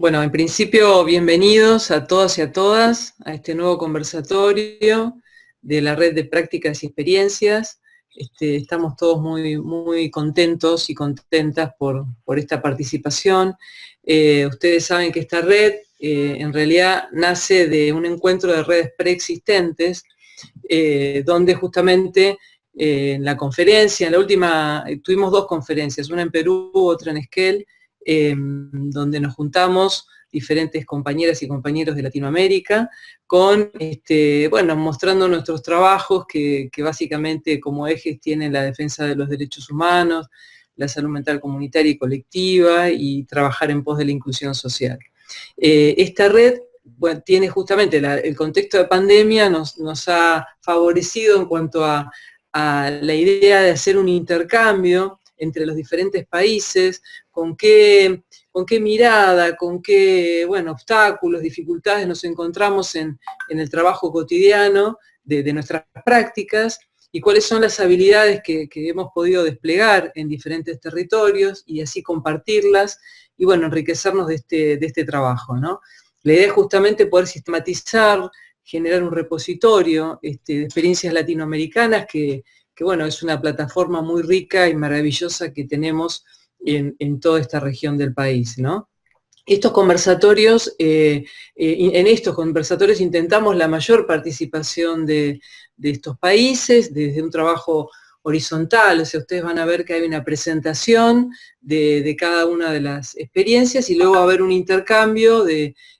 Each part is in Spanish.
Bueno, en principio, bienvenidos a todos y a todas a este nuevo conversatorio de la Red de Prácticas y Experiencias. Estamos todos muy contentos y contentas por esta participación. Ustedes saben que esta red en realidad nace de un encuentro de redes preexistentes, donde justamente en la conferencia, en la última, tuvimos dos conferencias, una en Perú, otra en Esquel, donde nos juntamos diferentes compañeras y compañeros de Latinoamérica, mostrando nuestros trabajos que básicamente como ejes tienen la defensa de los derechos humanos, la salud mental comunitaria y colectiva y trabajar en pos de la inclusión social. Esta red, bueno, tiene justamente el contexto de pandemia, nos ha favorecido en cuanto a la idea de hacer un intercambio entre los diferentes países, con qué mirada, con qué obstáculos, dificultades nos encontramos en el trabajo cotidiano de nuestras prácticas y cuáles son las habilidades que hemos podido desplegar en diferentes territorios y así compartirlas y enriquecernos de este trabajo, ¿no? La idea es justamente poder sistematizar, generar un repositorio de experiencias latinoamericanas que es una plataforma muy rica y maravillosa que tenemos en toda esta región del país, ¿no? Estos conversatorios, en estos conversatorios intentamos la mayor participación de estos países, desde un trabajo horizontal, o sea, ustedes van a ver que hay una presentación de cada una de las experiencias y luego va a haber un intercambio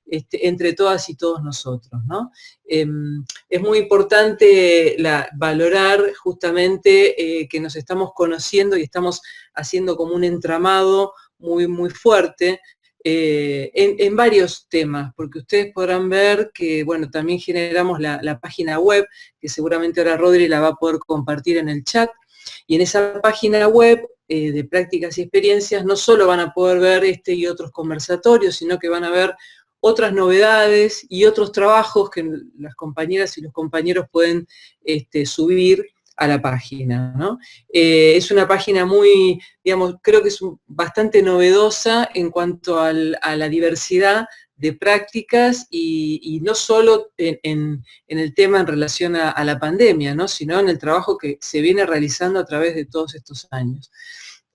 entre todas y todos nosotros, ¿no? Es muy importante valorar justamente que nos estamos conociendo y estamos haciendo como un entramado muy fuerte en varios temas, porque ustedes podrán ver que, también generamos la página web, que seguramente ahora Rodri la va a poder compartir en el chat, y en esa página web de prácticas y experiencias no solo van a poder ver este y otros conversatorios, sino que van a ver otras novedades y otros trabajos que las compañeras y los compañeros pueden subir a la página, ¿no? Es una página muy, digamos, creo que es bastante novedosa en cuanto a la diversidad de prácticas y no solo en el tema en relación a la pandemia, ¿no? Sino en el trabajo que se viene realizando a través de todos estos años.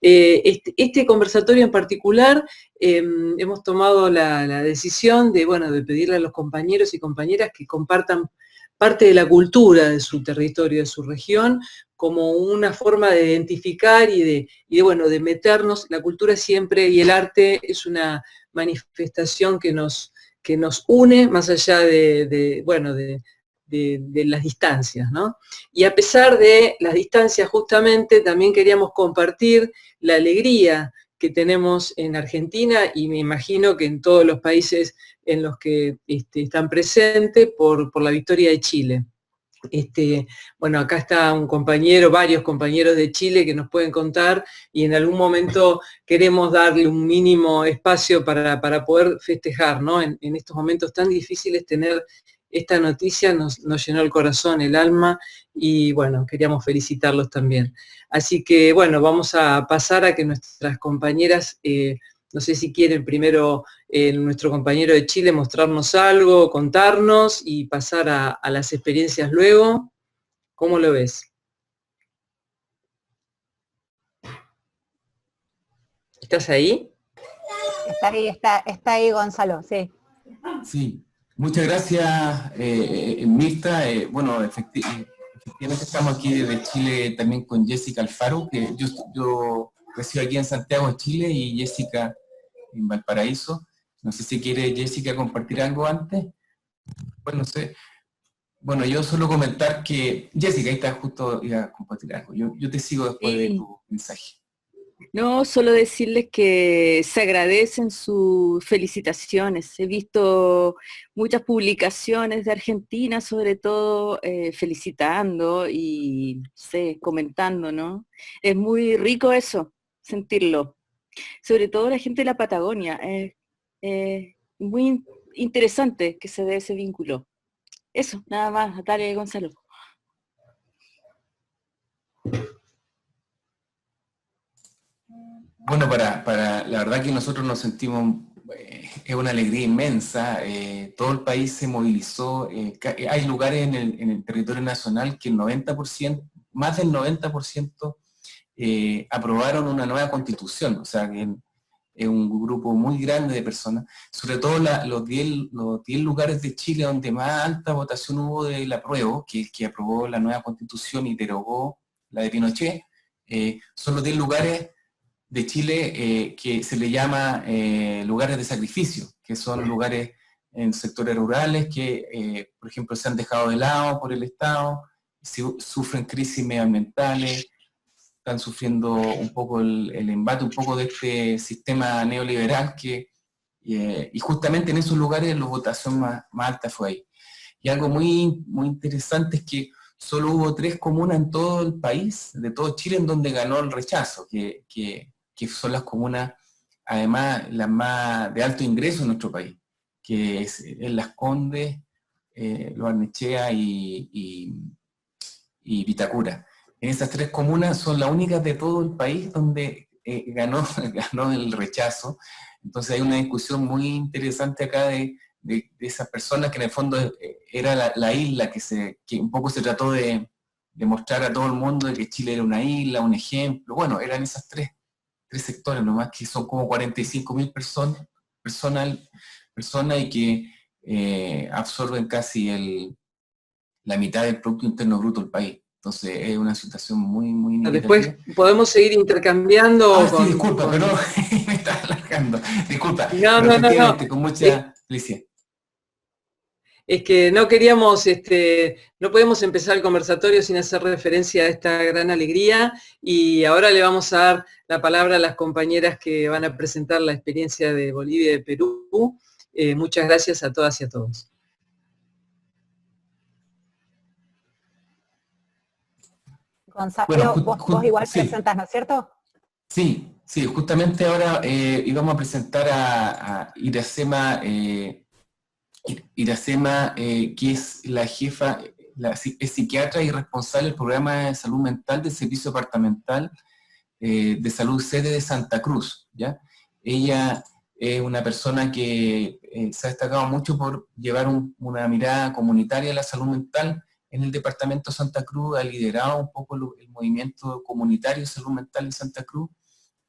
Este conversatorio en particular, hemos tomado la decisión de pedirle a los compañeros y compañeras que compartan parte de la cultura de su territorio, de su región, como una forma de identificar y de meternos. La cultura siempre y el arte es una manifestación que nos une más allá de las distancias, ¿no? Y a pesar de las distancias, justamente, también queríamos compartir la alegría que tenemos en Argentina y me imagino que en todos los países en los que están presentes por la victoria de Chile. Acá está un compañero, varios compañeros de Chile que nos pueden contar y en algún momento queremos darle un mínimo espacio para poder festejar, ¿no? En estos momentos tan difíciles tener esta noticia nos llenó el corazón, el alma y queríamos felicitarlos también. Así que vamos a pasar a que nuestras compañeras, no sé si quieren primero nuestro compañero de Chile mostrarnos algo, contarnos y pasar a las experiencias luego. ¿Cómo lo ves? ¿Estás ahí? Está ahí Gonzalo, sí. Sí, muchas gracias Mirta. Efectivamente estamos aquí desde Chile también con Jessica Alfaro, que yo resido aquí en Santiago de Chile y Jessica en Valparaíso. No sé si quiere Jessica compartir algo antes. Bueno, no sé. Bueno, yo solo comentar que Jessica, ahí está justo, iba a compartir algo. Yo te sigo después de tu mensaje. No, solo decirles que se agradecen sus felicitaciones. He visto muchas publicaciones de Argentina, sobre todo felicitando y, no sé, comentando, ¿no? Es muy rico eso, sentirlo. Sobre todo la gente de la Patagonia. Es muy interesante que se dé ese vínculo. Eso, nada más. Dale, Gonzalo. Bueno, la verdad que nosotros nos sentimos es una alegría inmensa, todo el país se movilizó, hay lugares en el territorio nacional que el 90%, más del 90% aprobaron una nueva constitución, o sea que es un grupo muy grande de personas, sobre todo los 10 lugares de Chile donde más alta votación hubo del apruebo, que aprobó la nueva constitución y derogó la de Pinochet, son los 10 lugares de Chile que se le llama lugares de sacrificio, que son lugares en sectores rurales que, por ejemplo, se han dejado de lado por el Estado, sufren crisis medioambientales, están sufriendo un poco el embate, un poco de este sistema neoliberal y justamente en esos lugares la votación más alta fue ahí. Y algo muy interesante es que solo hubo 3 comunas en todo el país, de todo Chile, en donde ganó el rechazo, que son las comunas, además, las más de alto ingreso en nuestro país, que es Las Condes, Lo Barnechea y Vitacura. En esas 3 comunas son las únicas de todo el país donde ganó el rechazo. Entonces hay una discusión muy interesante acá de esas personas que en el fondo era la isla que un poco se trató de mostrar a todo el mundo de que Chile era una isla, un ejemplo. Bueno, eran esas 3 sectores nomás, que son como 45.000 personas y que absorben casi la mitad del Producto Interno Bruto del país. Entonces es una situación muy Después significativa. podemos seguir intercambiando Sí, disculpa, pero me estaba alargando. Disculpa, No, pero no, no, no. efectivamente, con mucha felicidad. Es que no queríamos, no podemos empezar el conversatorio sin hacer referencia a esta gran alegría y ahora le vamos a dar la palabra a las compañeras que van a presentar la experiencia de Bolivia y de Perú. Muchas gracias a todas y a todos. Gonzalo, Bueno, vos igual sí, presentás, ¿no es cierto? sí, justamente ahora íbamos a presentar a Iracema, que es la jefa, es psiquiatra y responsable del programa de salud mental del Servicio Departamental de Salud Sede de Santa Cruz, ¿ya? Ella es una persona que se ha destacado mucho por llevar una mirada comunitaria a la salud mental en el departamento de Santa Cruz, ha liderado un poco el movimiento comunitario de salud mental en Santa Cruz.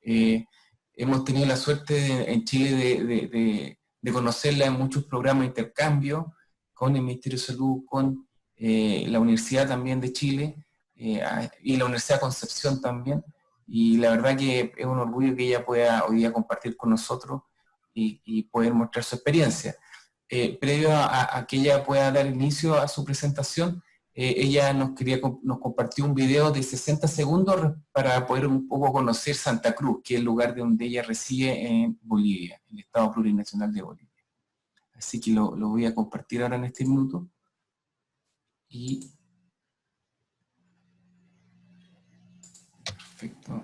Hemos tenido la suerte en Chile de conocerla en muchos programas de intercambio con el Ministerio de Salud, con la Universidad también de Chile y la Universidad de Concepción también. Y la verdad que es un orgullo que ella pueda hoy día compartir con nosotros y poder mostrar su experiencia. Previo a que ella pueda dar inicio a su presentación, ella nos compartió un video de 60 segundos para poder un poco conocer Santa Cruz, que es el lugar de donde ella reside en Bolivia, el Estado Plurinacional de Bolivia. Así que lo voy a compartir ahora en este minuto. Y perfecto.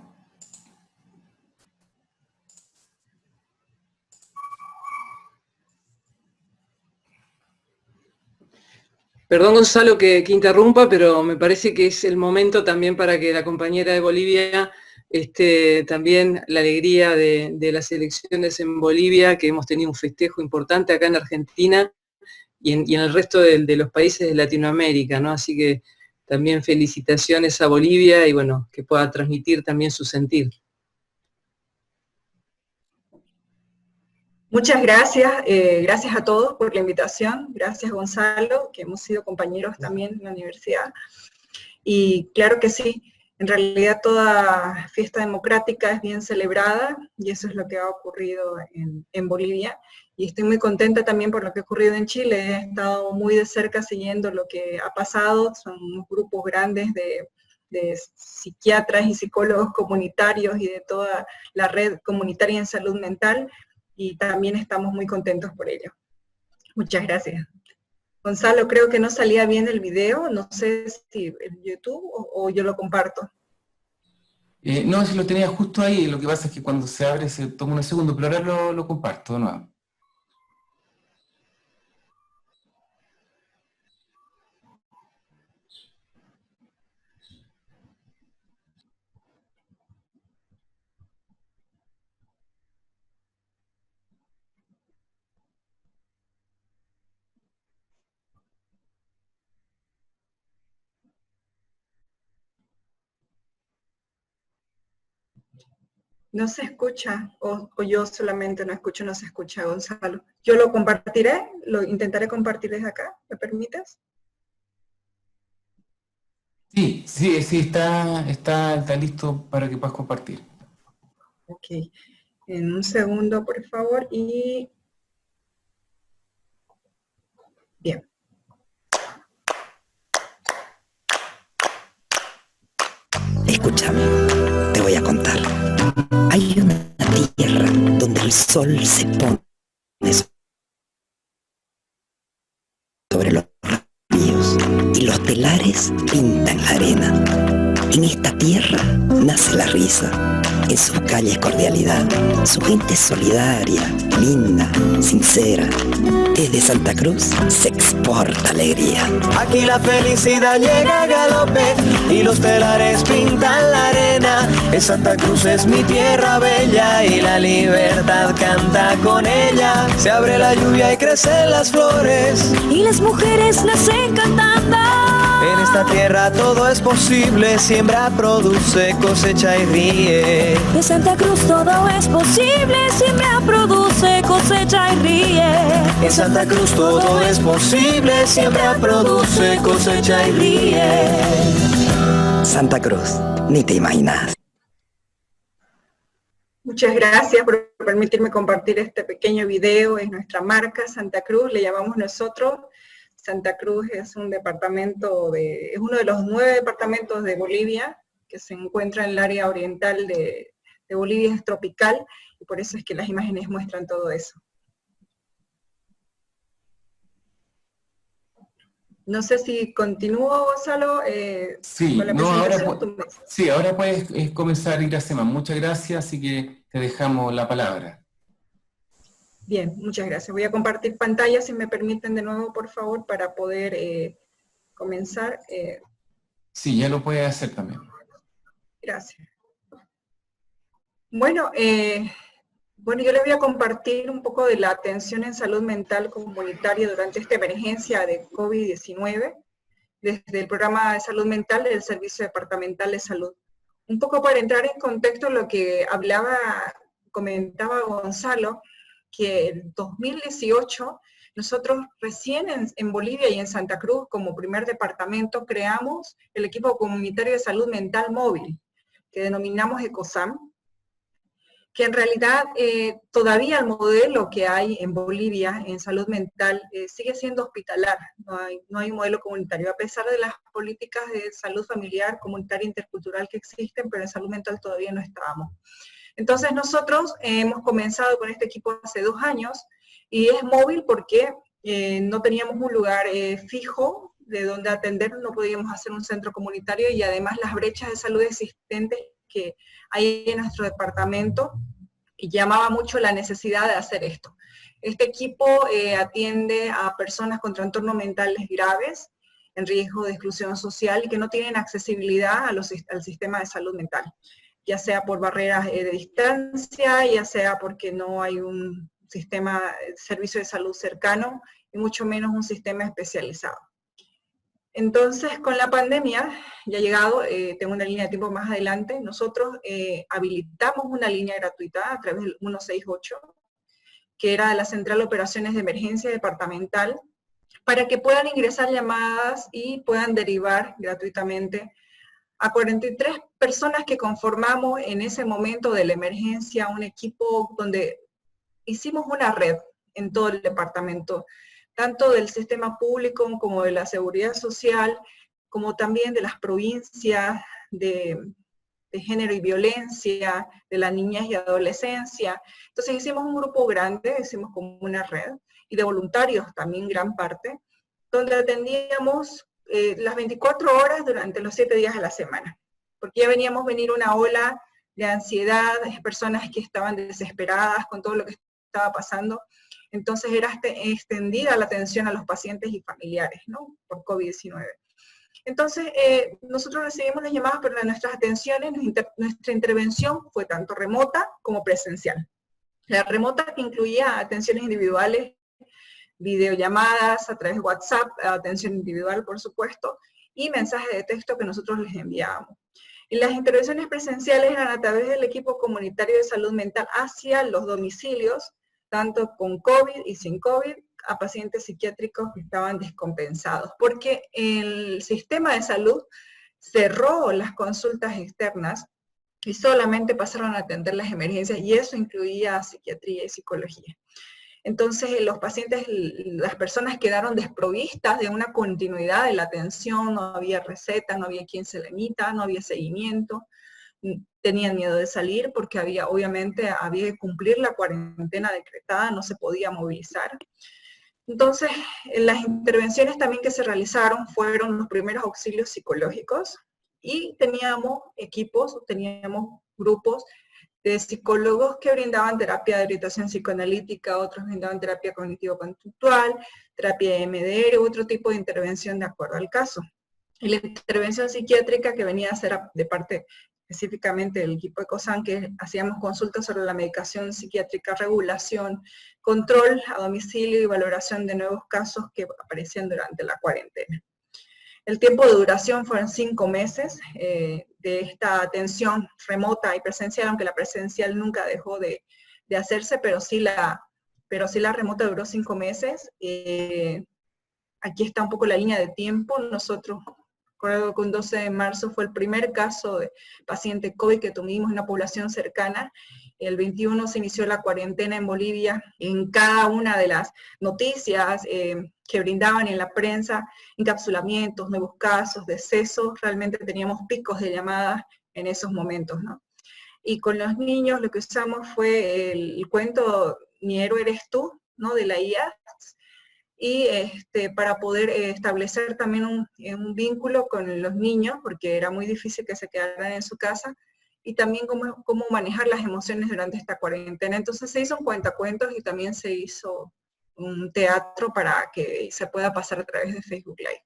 Perdón, Gonzalo, que interrumpa, pero me parece que es el momento también para que la compañera de Bolivia, también la alegría de las elecciones en Bolivia, que hemos tenido un festejo importante acá en Argentina y en el resto de los países de Latinoamérica, ¿no? Así que también felicitaciones a Bolivia y bueno, que pueda transmitir también su sentir. Muchas gracias, gracias a todos por la invitación, gracias Gonzalo, que hemos sido compañeros también en la universidad. Y claro que sí, en realidad toda fiesta democrática es bien celebrada y eso es lo que ha ocurrido en Bolivia. Y estoy muy contenta también por lo que ha ocurrido en Chile, he estado muy de cerca siguiendo lo que ha pasado, son unos grupos grandes de psiquiatras y psicólogos comunitarios y de toda la red comunitaria en salud mental, y también estamos muy contentos por ello. Muchas gracias. Gonzalo, creo que no salía bien el video, no sé si en YouTube o yo lo comparto. No, si lo tenía justo ahí, lo que pasa es que cuando se abre se toma unos segundos, pero ahora lo comparto de nuevo. No se escucha, o yo solamente no escucho, no se escucha, Gonzalo. Yo lo compartiré, lo intentaré compartir desde acá, ¿me permites? Sí, está listo para que puedas compartir. Ok, en un segundo, por favor, y... Bien. Escúchame, te voy a contar. Hay una tierra donde el sol se pone sobre los ríos y los telares pintan la arena. En esta tierra nace la risa, en sus calles cordialidad, su gente es solidaria, linda, sincera. Desde Santa Cruz se exporta alegría. Aquí la felicidad llega a galope y los telares pintan la arena. En Santa Cruz es mi tierra bella y la libertad canta con ella. Se abre la lluvia y crecen las flores y las mujeres nacen cantando. En esta tierra todo es posible, siembra, produce, cosecha y ríe. En Santa Cruz todo es posible, siembra, produce, cosecha y ríe. En Santa Cruz todo es posible, siembra, produce, cosecha y ríe. Santa Cruz, ni te imaginas. Muchas gracias por permitirme compartir este pequeño video. Es nuestra marca, Santa Cruz, le llamamos nosotros. Santa Cruz es un departamento es uno de los 9 departamentos de Bolivia, que se encuentra en el área oriental de Bolivia, es tropical, y por eso es que las imágenes muestran todo eso. No sé si continúo, Gonzalo. Sí, con la presentación, ahora puedes comenzar, Iracema. Muchas gracias, así que te dejamos la palabra. Bien, muchas gracias. Voy a compartir pantalla, si me permiten de nuevo, por favor, para poder comenzar. Sí, ya lo puedes hacer también. Gracias. Bueno, yo les voy a compartir un poco de la atención en salud mental comunitaria durante esta emergencia de COVID-19, desde el programa de salud mental del Servicio Departamental de Salud. Un poco para entrar en contexto lo que comentaba Gonzalo, que en 2018 nosotros recién en Bolivia y en Santa Cruz, como primer departamento, creamos el equipo comunitario de salud mental móvil, que denominamos ECOSAM, que en realidad todavía el modelo que hay en Bolivia en salud mental sigue siendo hospitalar, no hay un modelo comunitario, a pesar de las políticas de salud familiar, comunitaria, intercultural que existen, pero en salud mental todavía no estábamos. Entonces nosotros hemos comenzado con este equipo hace 2 años, y es móvil porque no teníamos un lugar fijo de donde atender, no podíamos hacer un centro comunitario, y además las brechas de salud existentes que hay en nuestro departamento, y llamaba mucho la necesidad de hacer esto. Este equipo atiende a personas con trastornos mentales graves, en riesgo de exclusión social, y que no tienen accesibilidad al sistema de salud mental, ya sea por barreras de distancia, ya sea porque no hay un servicio de salud cercano, y mucho menos un sistema especializado. Entonces, con la pandemia, ya ha llegado, tengo una línea de tiempo más adelante, nosotros habilitamos una línea gratuita a través del 168, que era de la Central de Operaciones de Emergencia Departamental, para que puedan ingresar llamadas y puedan derivar gratuitamente a 43 personas que conformamos en ese momento de la emergencia, un equipo donde hicimos una red en todo el departamento, tanto del sistema público como de la seguridad social, como también de las provincias de género y violencia, de la niñez y adolescencia. Entonces hicimos un grupo grande, hicimos como una red, y de voluntarios también gran parte, donde atendíamos las 24 horas durante los 7 días a la semana, porque ya veníamos una ola de ansiedad, personas que estaban desesperadas con todo lo que estaba pasando. Entonces era extendida la atención a los pacientes y familiares, ¿no?, por COVID-19. Entonces, nosotros recibimos las llamadas, pero nuestras atenciones, nuestra intervención fue tanto remota como presencial. La remota, que incluía atenciones individuales, videollamadas a través de WhatsApp, atención individual, por supuesto, y mensajes de texto que nosotros les enviábamos. Y las intervenciones presenciales eran a través del equipo comunitario de salud mental hacia los domicilios, tanto con COVID y sin COVID, a pacientes psiquiátricos que estaban descompensados, porque el sistema de salud cerró las consultas externas y solamente pasaron a atender las emergencias, y eso incluía psiquiatría y psicología. Entonces los pacientes, las personas quedaron desprovistas de una continuidad de la atención, no había receta, no había quien se la emita, no había seguimiento, tenían miedo de salir porque obviamente había que cumplir la cuarentena decretada, no se podía movilizar. Entonces, las intervenciones también que se realizaron fueron los primeros auxilios psicológicos, y teníamos equipos, teníamos grupos de psicólogos que brindaban terapia de orientación psicoanalítica, otros brindaban terapia cognitivo-conductual, terapia de MDR, otro tipo de intervención de acuerdo al caso. Y la intervención psiquiátrica que venía a ser de parte específicamente del equipo de COSAN, que hacíamos consultas sobre la medicación psiquiátrica, regulación, control a domicilio y valoración de nuevos casos que aparecían durante la cuarentena. El tiempo de duración fueron 5 meses de esta atención remota y presencial, aunque la presencial nunca dejó de hacerse, pero sí la remota duró 5 meses. Aquí está un poco la línea de tiempo. Nosotros, recuerdo que un 12 de marzo fue el primer caso de paciente COVID que tuvimos en una población cercana. El 21 se inició la cuarentena en Bolivia. En cada una de las noticias que brindaban en la prensa, encapsulamientos, nuevos casos, decesos, realmente teníamos picos de llamadas en esos momentos, ¿no? Y con los niños lo que usamos fue el cuento Mi héroe eres tú, ¿no?, de la IAS, y para poder establecer también un vínculo con los niños, porque era muy difícil que se quedaran en su casa, y también cómo manejar las emociones durante esta cuarentena. Entonces se hizo un cuentacuentos y también se hizo un teatro para que se pueda pasar a través de Facebook Live.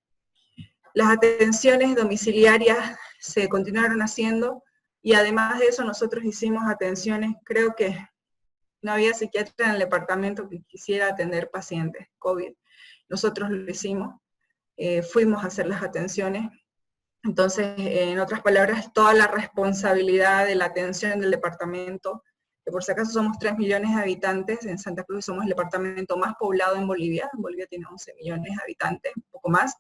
Las atenciones domiciliarias se continuaron haciendo, y además de eso nosotros hicimos atenciones, creo que no había psiquiatra en el departamento que quisiera atender pacientes COVID. Nosotros lo hicimos, fuimos a hacer las atenciones. Entonces, en otras palabras, toda la responsabilidad de la atención del departamento, que por si acaso somos 3 millones de habitantes, en Santa Cruz somos el departamento más poblado en Bolivia tiene 11 millones de habitantes, un poco más,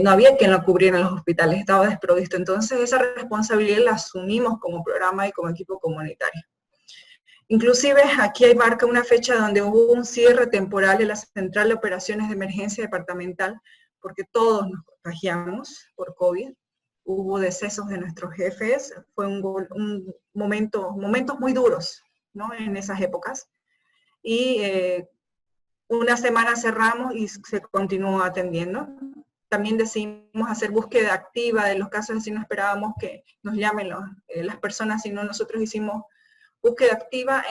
no había quien lo cubriera en los hospitales, estaba desprovisto. Entonces esa responsabilidad la asumimos como programa y como equipo comunitario. Inclusive aquí marca una fecha donde hubo un cierre temporal de la Central de Operaciones de Emergencia Departamental, porque todos nos contagiamos por COVID, hubo decesos de nuestros jefes, fue momentos muy duros, ¿no?, en esas épocas. Y una semana cerramos y se continuó atendiendo. También decidimos hacer búsqueda activa de los casos, si no esperábamos que nos llamen las personas, sino nosotros hicimos búsqueda activa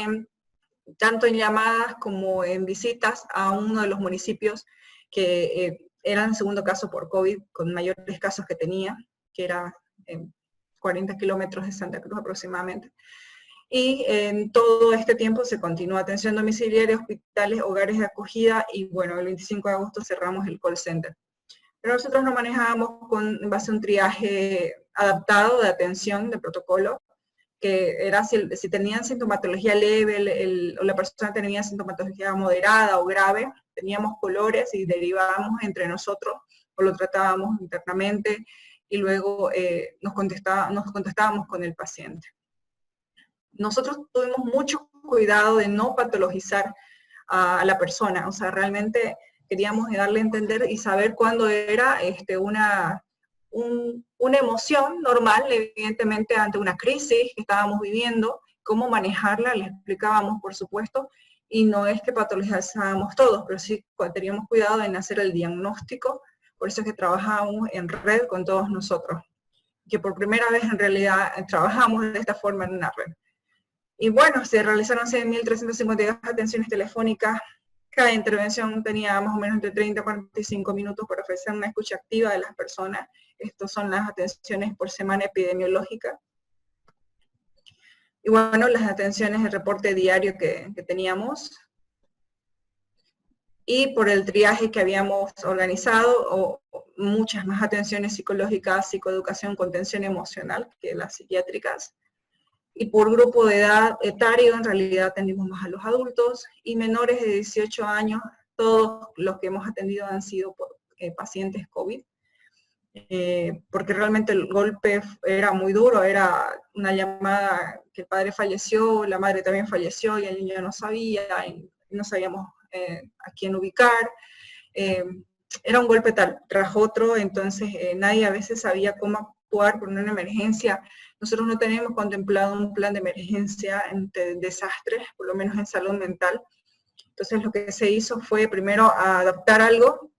tanto en llamadas como en visitas a uno de los municipios que eran el segundo caso por COVID, con mayores casos que tenía, que era 40 kilómetros de Santa Cruz aproximadamente. Y en todo este tiempo se continuó atención domiciliaria, hospitales, hogares de acogida, y bueno, el 25 de agosto cerramos el call center. Pero nosotros nos manejábamos en base a un triaje adaptado de atención, de protocolo, que era si tenían sintomatología leve o la persona tenía sintomatología moderada o grave, teníamos colores y derivábamos entre nosotros o lo tratábamos internamente, y luego nos contestábamos con el paciente. Nosotros tuvimos mucho cuidado de no patologizar a la persona, o sea, realmente queríamos darle a entender y saber cuándo era una emoción normal, evidentemente ante una crisis que estábamos viviendo, cómo manejarla, le explicábamos por supuesto, y no es que patologizábamos todos, pero sí teníamos cuidado en hacer el diagnóstico, por eso es que trabajábamos en red con todos nosotros, que por primera vez en realidad trabajamos de esta forma en una red. Y bueno, se realizaron 6.352 atenciones telefónicas. Cada intervención tenía más o menos entre 30 y 45 minutos para ofrecer una escucha activa de las personas. Estas son las atenciones por semana epidemiológica. Y bueno, las atenciones de reporte diario que teníamos. Y por el triaje que habíamos organizado, muchas más atenciones psicológicas, psicoeducación, contención emocional que las psiquiátricas. Y por grupo de edad etario, en realidad atendimos más a los adultos, y menores de 18 años, todos los que hemos atendido han sido por pacientes COVID. Porque realmente el golpe era muy duro, era una llamada que el padre falleció, la madre también falleció, y el niño no sabía, y no sabíamos a quién ubicar. Era un golpe tras otro, entonces nadie a veces sabía cómo actuar por una emergencia. Nosotros no tenemos contemplado un plan de emergencia ante desastres, por lo menos en salud mental. Entonces lo que se hizo fue primero adaptar algo,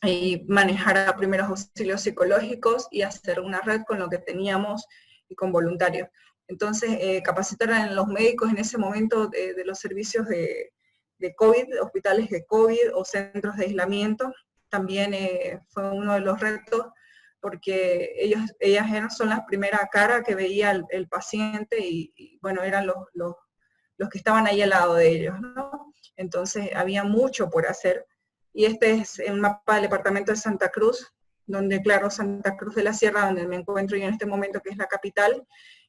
y manejar a primeros auxilios psicológicos y hacer una red con lo que teníamos y con voluntarios. Entonces, capacitar a los médicos en ese momento de los servicios de COVID, hospitales de COVID o centros de aislamiento, también fue uno de los retos, porque ellas son la primera cara que veía el paciente y bueno, eran los que estaban ahí al lado de ellos, ¿no? Entonces, había mucho por hacer. Y este es el mapa del departamento de Santa Cruz, donde, claro, Santa Cruz de la Sierra, donde me encuentro yo en este momento, que es la capital,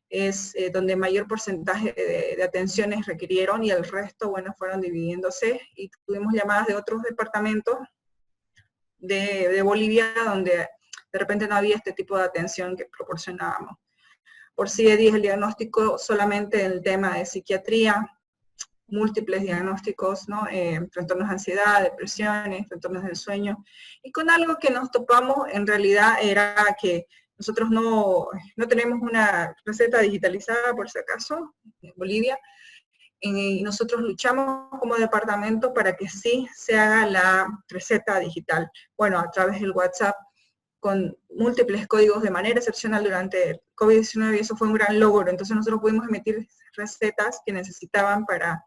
es donde mayor porcentaje de atenciones requirieron, y el resto, bueno, fueron dividiéndose, y tuvimos llamadas de otros departamentos de Bolivia, donde de repente no había este tipo de atención que proporcionábamos. Por CIE-10 el diagnóstico solamente en el tema de psiquiatría, múltiples diagnósticos, ¿no? Trastornos de ansiedad, depresiones, trastornos del sueño, y con algo que nos topamos en realidad era que nosotros no tenemos una receta digitalizada, por si acaso, en Bolivia, y nosotros luchamos como departamento para que sí se haga la receta digital, bueno, a través del WhatsApp, con múltiples códigos de manera excepcional durante el COVID-19, y eso fue un gran logro. Entonces nosotros pudimos emitir recetas que necesitaban para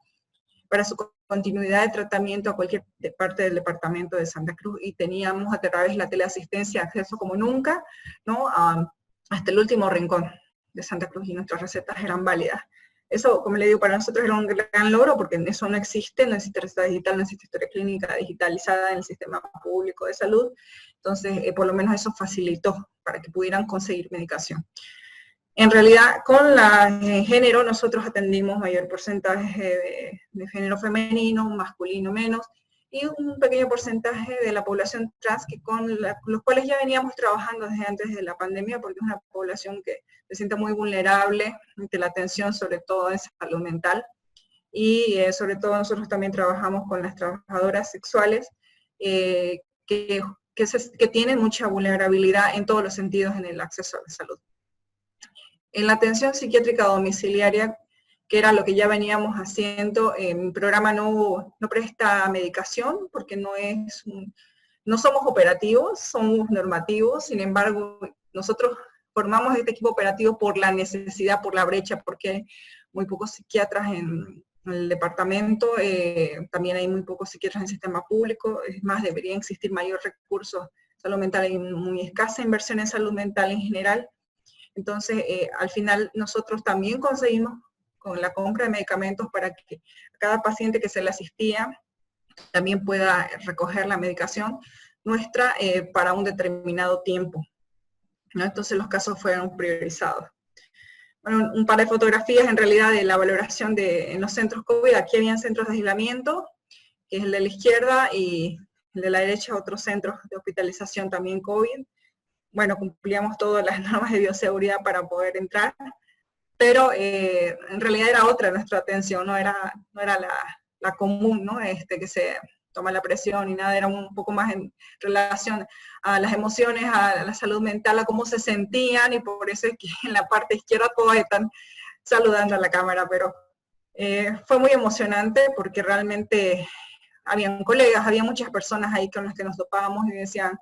su continuidad de tratamiento a cualquier parte del departamento de Santa Cruz, y teníamos a través de la teleasistencia acceso como nunca, ¿no? Hasta el último rincón de Santa Cruz, y nuestras recetas eran válidas. Eso, como le digo, para nosotros era un gran logro, porque eso no existe receta digital, no existe historia clínica digitalizada en el sistema público de salud. Entonces, por lo menos eso facilitó para que pudieran conseguir medicación. En realidad, con la género, nosotros atendimos mayor porcentaje de género femenino, masculino menos, y un pequeño porcentaje de la población trans, que los cuales ya veníamos trabajando desde antes de la pandemia, porque es una población que se siente muy vulnerable ante la atención, sobre todo en salud mental. Y sobre todo nosotros también trabajamos con las trabajadoras sexuales, que tienen mucha vulnerabilidad en todos los sentidos en el acceso a la salud. En la atención psiquiátrica domiciliaria, que era lo que ya veníamos haciendo, mi programa no presta medicación, porque no somos operativos, somos normativos. Sin embargo, nosotros formamos este equipo operativo por la necesidad, por la brecha, porque hay muy pocos psiquiatras en el departamento, también hay muy pocos psiquiatras en el sistema público. Es más, debería existir mayor recursos. Salud mental, hay muy escasa inversión en salud mental en general. Entonces, al final nosotros también conseguimos con la compra de medicamentos para que cada paciente que se le asistía también pueda recoger la medicación nuestra para un determinado tiempo, ¿no? Entonces los casos fueron priorizados. Bueno, un par de fotografías en realidad de la valoración en los centros COVID. Aquí habían centros de aislamiento, que es el de la izquierda, y el de la derecha otros centros de hospitalización también COVID. Bueno, cumplíamos todas las normas de bioseguridad para poder entrar, pero en realidad era otra nuestra atención, no era la común, ¿no? Que se toma la presión y nada, era un poco más en relación a las emociones, a la salud mental, a cómo se sentían, y por eso es que en la parte izquierda todos están saludando a la cámara, pero fue muy emocionante porque realmente habían colegas, había muchas personas ahí con las que nos topábamos y decían,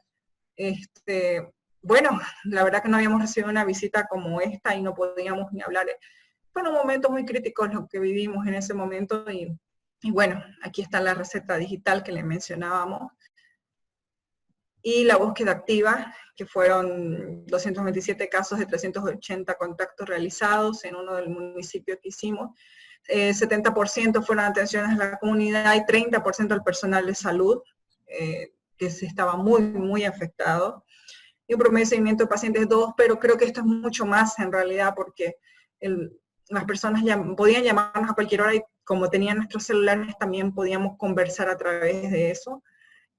bueno, la verdad que no habíamos recibido una visita como esta y no podíamos ni hablar. Fueron momentos muy críticos los que vivimos en ese momento, y bueno, aquí está la receta digital que le mencionábamos. Y la búsqueda activa, que fueron 227 casos de 380 contactos realizados en uno del municipio que hicimos. 70% fueron atenciones a la comunidad y 30% al personal de salud, que se estaba muy, muy afectado. y un promedio de seguimiento de pacientes 2, pero creo que esto es mucho más en realidad, porque las personas podían llamarnos a cualquier hora y como tenían nuestros celulares también podíamos conversar a través de eso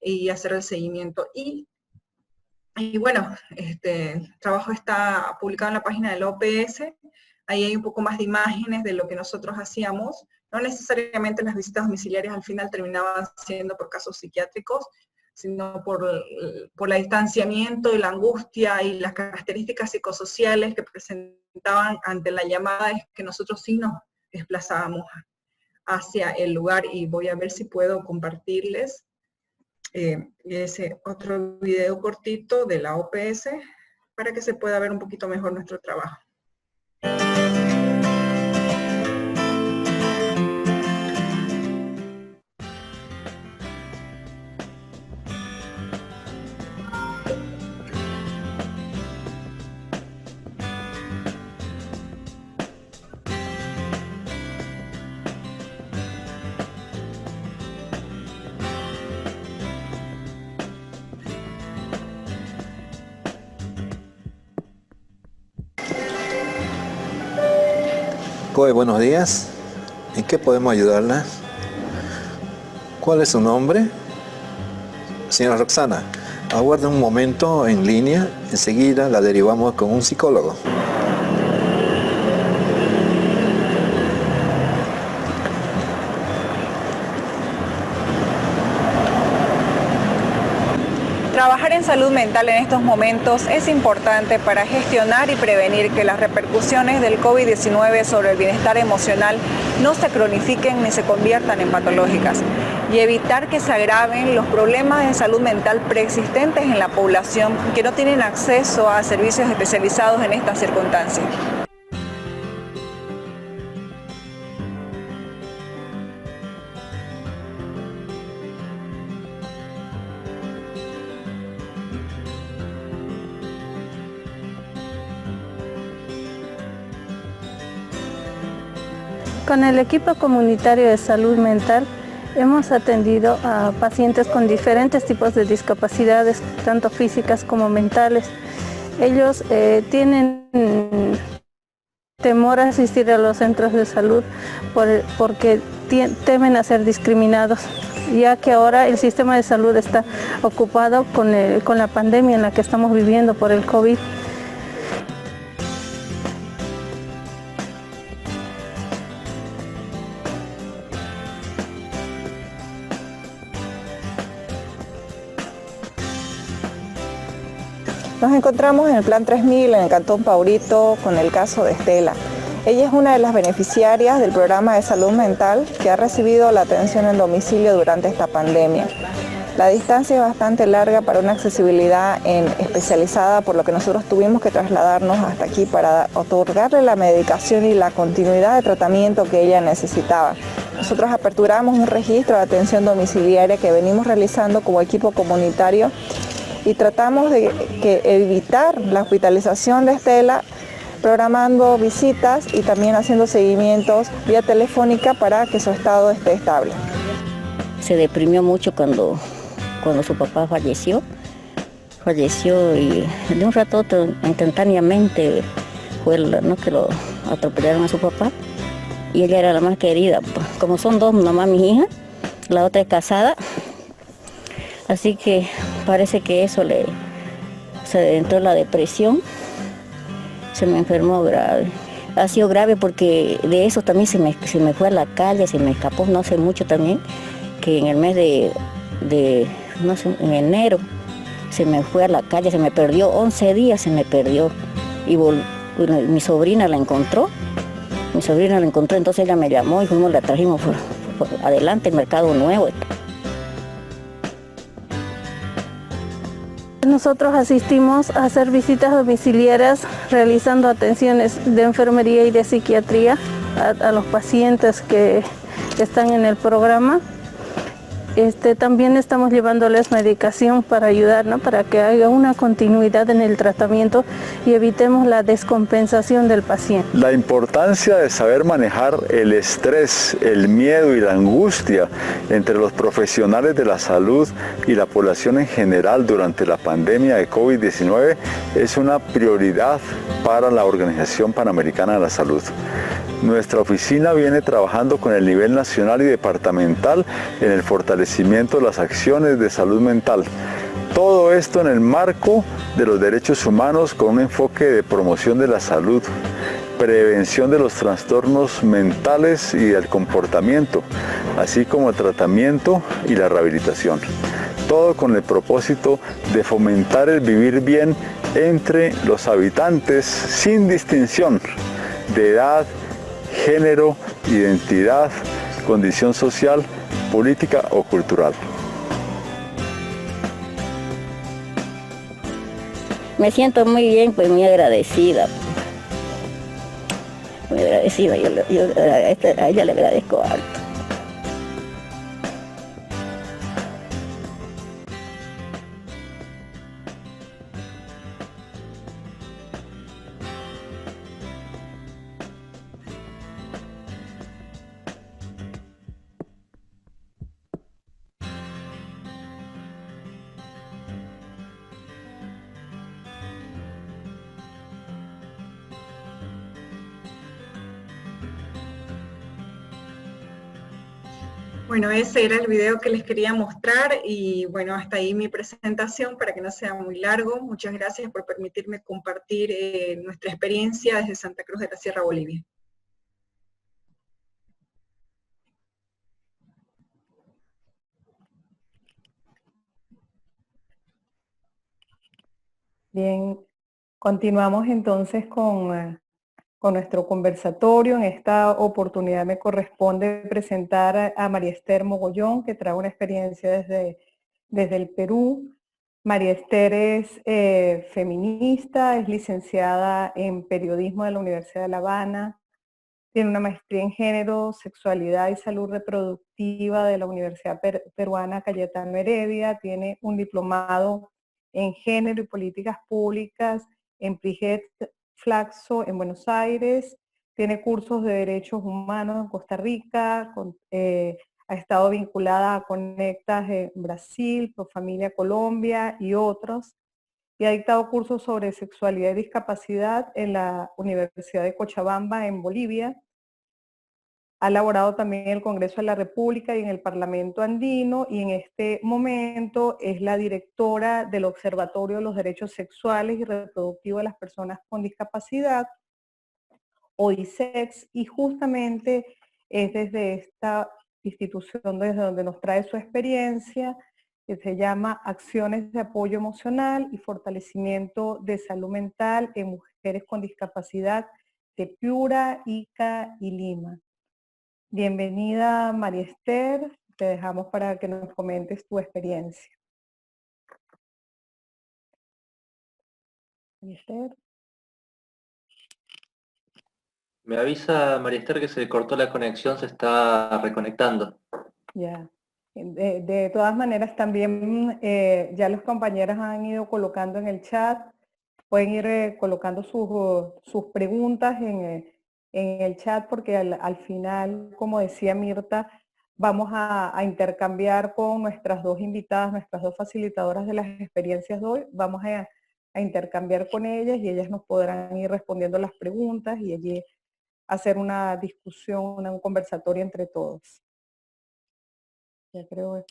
y hacer el seguimiento. Y bueno, el trabajo está publicado en la página de la OPS, ahí hay un poco más de imágenes de lo que nosotros hacíamos. No necesariamente las visitas domiciliarias al final terminaban siendo por casos psiquiátricos, sino por el distanciamiento y la angustia y las características psicosociales que presentaban ante la llamada, es que nosotros sí nos desplazábamos hacia el lugar, y voy a ver si puedo compartirles ese otro video cortito de la OPS para que se pueda ver un poquito mejor nuestro trabajo. COE, buenos días. ¿En qué podemos ayudarla? ¿Cuál es su nombre? Señora Roxana, aguarde un momento en línea, enseguida la derivamos con un psicólogo. Trabajar en salud mental en estos momentos es importante para gestionar y prevenir que las repercusiones del COVID-19 sobre el bienestar emocional no se cronifiquen ni se conviertan en patológicas, y evitar que se agraven los problemas de salud mental preexistentes en la población que no tienen acceso a servicios especializados en estas circunstancias. Con el equipo comunitario de salud mental hemos atendido a pacientes con diferentes tipos de discapacidades, tanto físicas como mentales. Ellos tienen temor a asistir a los centros de salud porque temen a ser discriminados, ya que ahora el sistema de salud está ocupado con la pandemia en la que estamos viviendo por el COVID. Nos encontramos en el Plan 3000 en el Cantón Paurito con el caso de Estela. Ella es una de las beneficiarias del programa de salud mental que ha recibido la atención en domicilio durante esta pandemia. La distancia es bastante larga para una accesibilidad especializada, por lo que nosotros tuvimos que trasladarnos hasta aquí para otorgarle la medicación y la continuidad de tratamiento que ella necesitaba. Nosotros aperturamos un registro de atención domiciliaria que venimos realizando como equipo comunitario y tratamos de evitar la hospitalización de Estela, programando visitas y también haciendo seguimientos vía telefónica para que su estado esté estable. Se deprimió mucho cuando su papá falleció y de un rato a otro, instantáneamente fue que lo atropellaron a su papá, y ella era la más querida. Como son dos, mamá mi hija, la otra es casada, así que parece que eso se entró la depresión, se me enfermó grave. Ha sido grave porque de eso también se me fue a la calle, se me escapó no hace mucho también, que en el mes no sé, en enero se me fue a la calle, se me perdió, 11 días se me perdió, y mi sobrina la encontró, entonces ella me llamó y la trajimos por adelante, el Mercado Nuevo. Nosotros asistimos a hacer visitas domiciliarias realizando atenciones de enfermería y de psiquiatría a los pacientes que están en el programa. también estamos llevándoles medicación para ayudar, ¿no? Para que haya una continuidad en el tratamiento y evitemos la descompensación del paciente. La importancia de saber manejar el estrés, el miedo y la angustia entre los profesionales de la salud y la población en general durante la pandemia de COVID-19 es una prioridad para la Organización Panamericana de la Salud. Nuestra oficina viene trabajando con el nivel nacional y departamental en el fortalecimiento de las acciones de salud mental. Todo esto en el marco de los derechos humanos con un enfoque de promoción de la salud, prevención de los trastornos mentales y del comportamiento, así como el tratamiento y la rehabilitación. Todo con el propósito de fomentar el vivir bien entre los habitantes sin distinción de edad, género, identidad, condición social, política o cultural. Me siento muy bien, pues muy agradecida. Muy agradecida, a ella le agradezco harto. Bueno, ese era el video que les quería mostrar y bueno, hasta ahí mi presentación para que no sea muy largo. Muchas gracias por permitirme compartir nuestra experiencia desde Santa Cruz de la Sierra, Bolivia. Bien, continuamos entonces con nuestro conversatorio. En esta oportunidad me corresponde presentar a María Esther Mogollón, que trae una experiencia desde el Perú. María Esther es feminista, es licenciada en periodismo de la Universidad de La Habana, tiene una maestría en género, sexualidad y salud reproductiva de la Universidad Peruana Cayetano Heredia, tiene un diplomado en género y políticas públicas en Priget Flaxo en Buenos Aires, tiene cursos de derechos humanos en Costa Rica, ha estado vinculada a Conectas en Brasil, Profamilia Colombia y otros, y ha dictado cursos sobre sexualidad y discapacidad en la Universidad de Cochabamba en Bolivia. Ha elaborado también en el Congreso de la República y en el Parlamento Andino, y en este momento es la directora del Observatorio de los Derechos Sexuales y Reproductivos de las Personas con Discapacidad, ODISEX, y justamente es desde esta institución desde donde nos trae su experiencia, que se llama Acciones de Apoyo Emocional y Fortalecimiento de Salud Mental en Mujeres con Discapacidad de Piura, Ica y Lima. Bienvenida, María Esther. Te dejamos para que nos comentes tu experiencia. María Esther. Me avisa María Esther que se cortó la conexión, se está reconectando. Ya. De todas maneras, también ya los compañeros han ido colocando en el chat, pueden ir colocando sus preguntas en el chat, porque al final, como decía Mirta, vamos a intercambiar con nuestras dos invitadas, nuestras dos facilitadoras de las experiencias de hoy, vamos a intercambiar con ellas y ellas nos podrán ir respondiendo las preguntas y allí hacer una discusión, un conversatorio entre todos. Ya creo.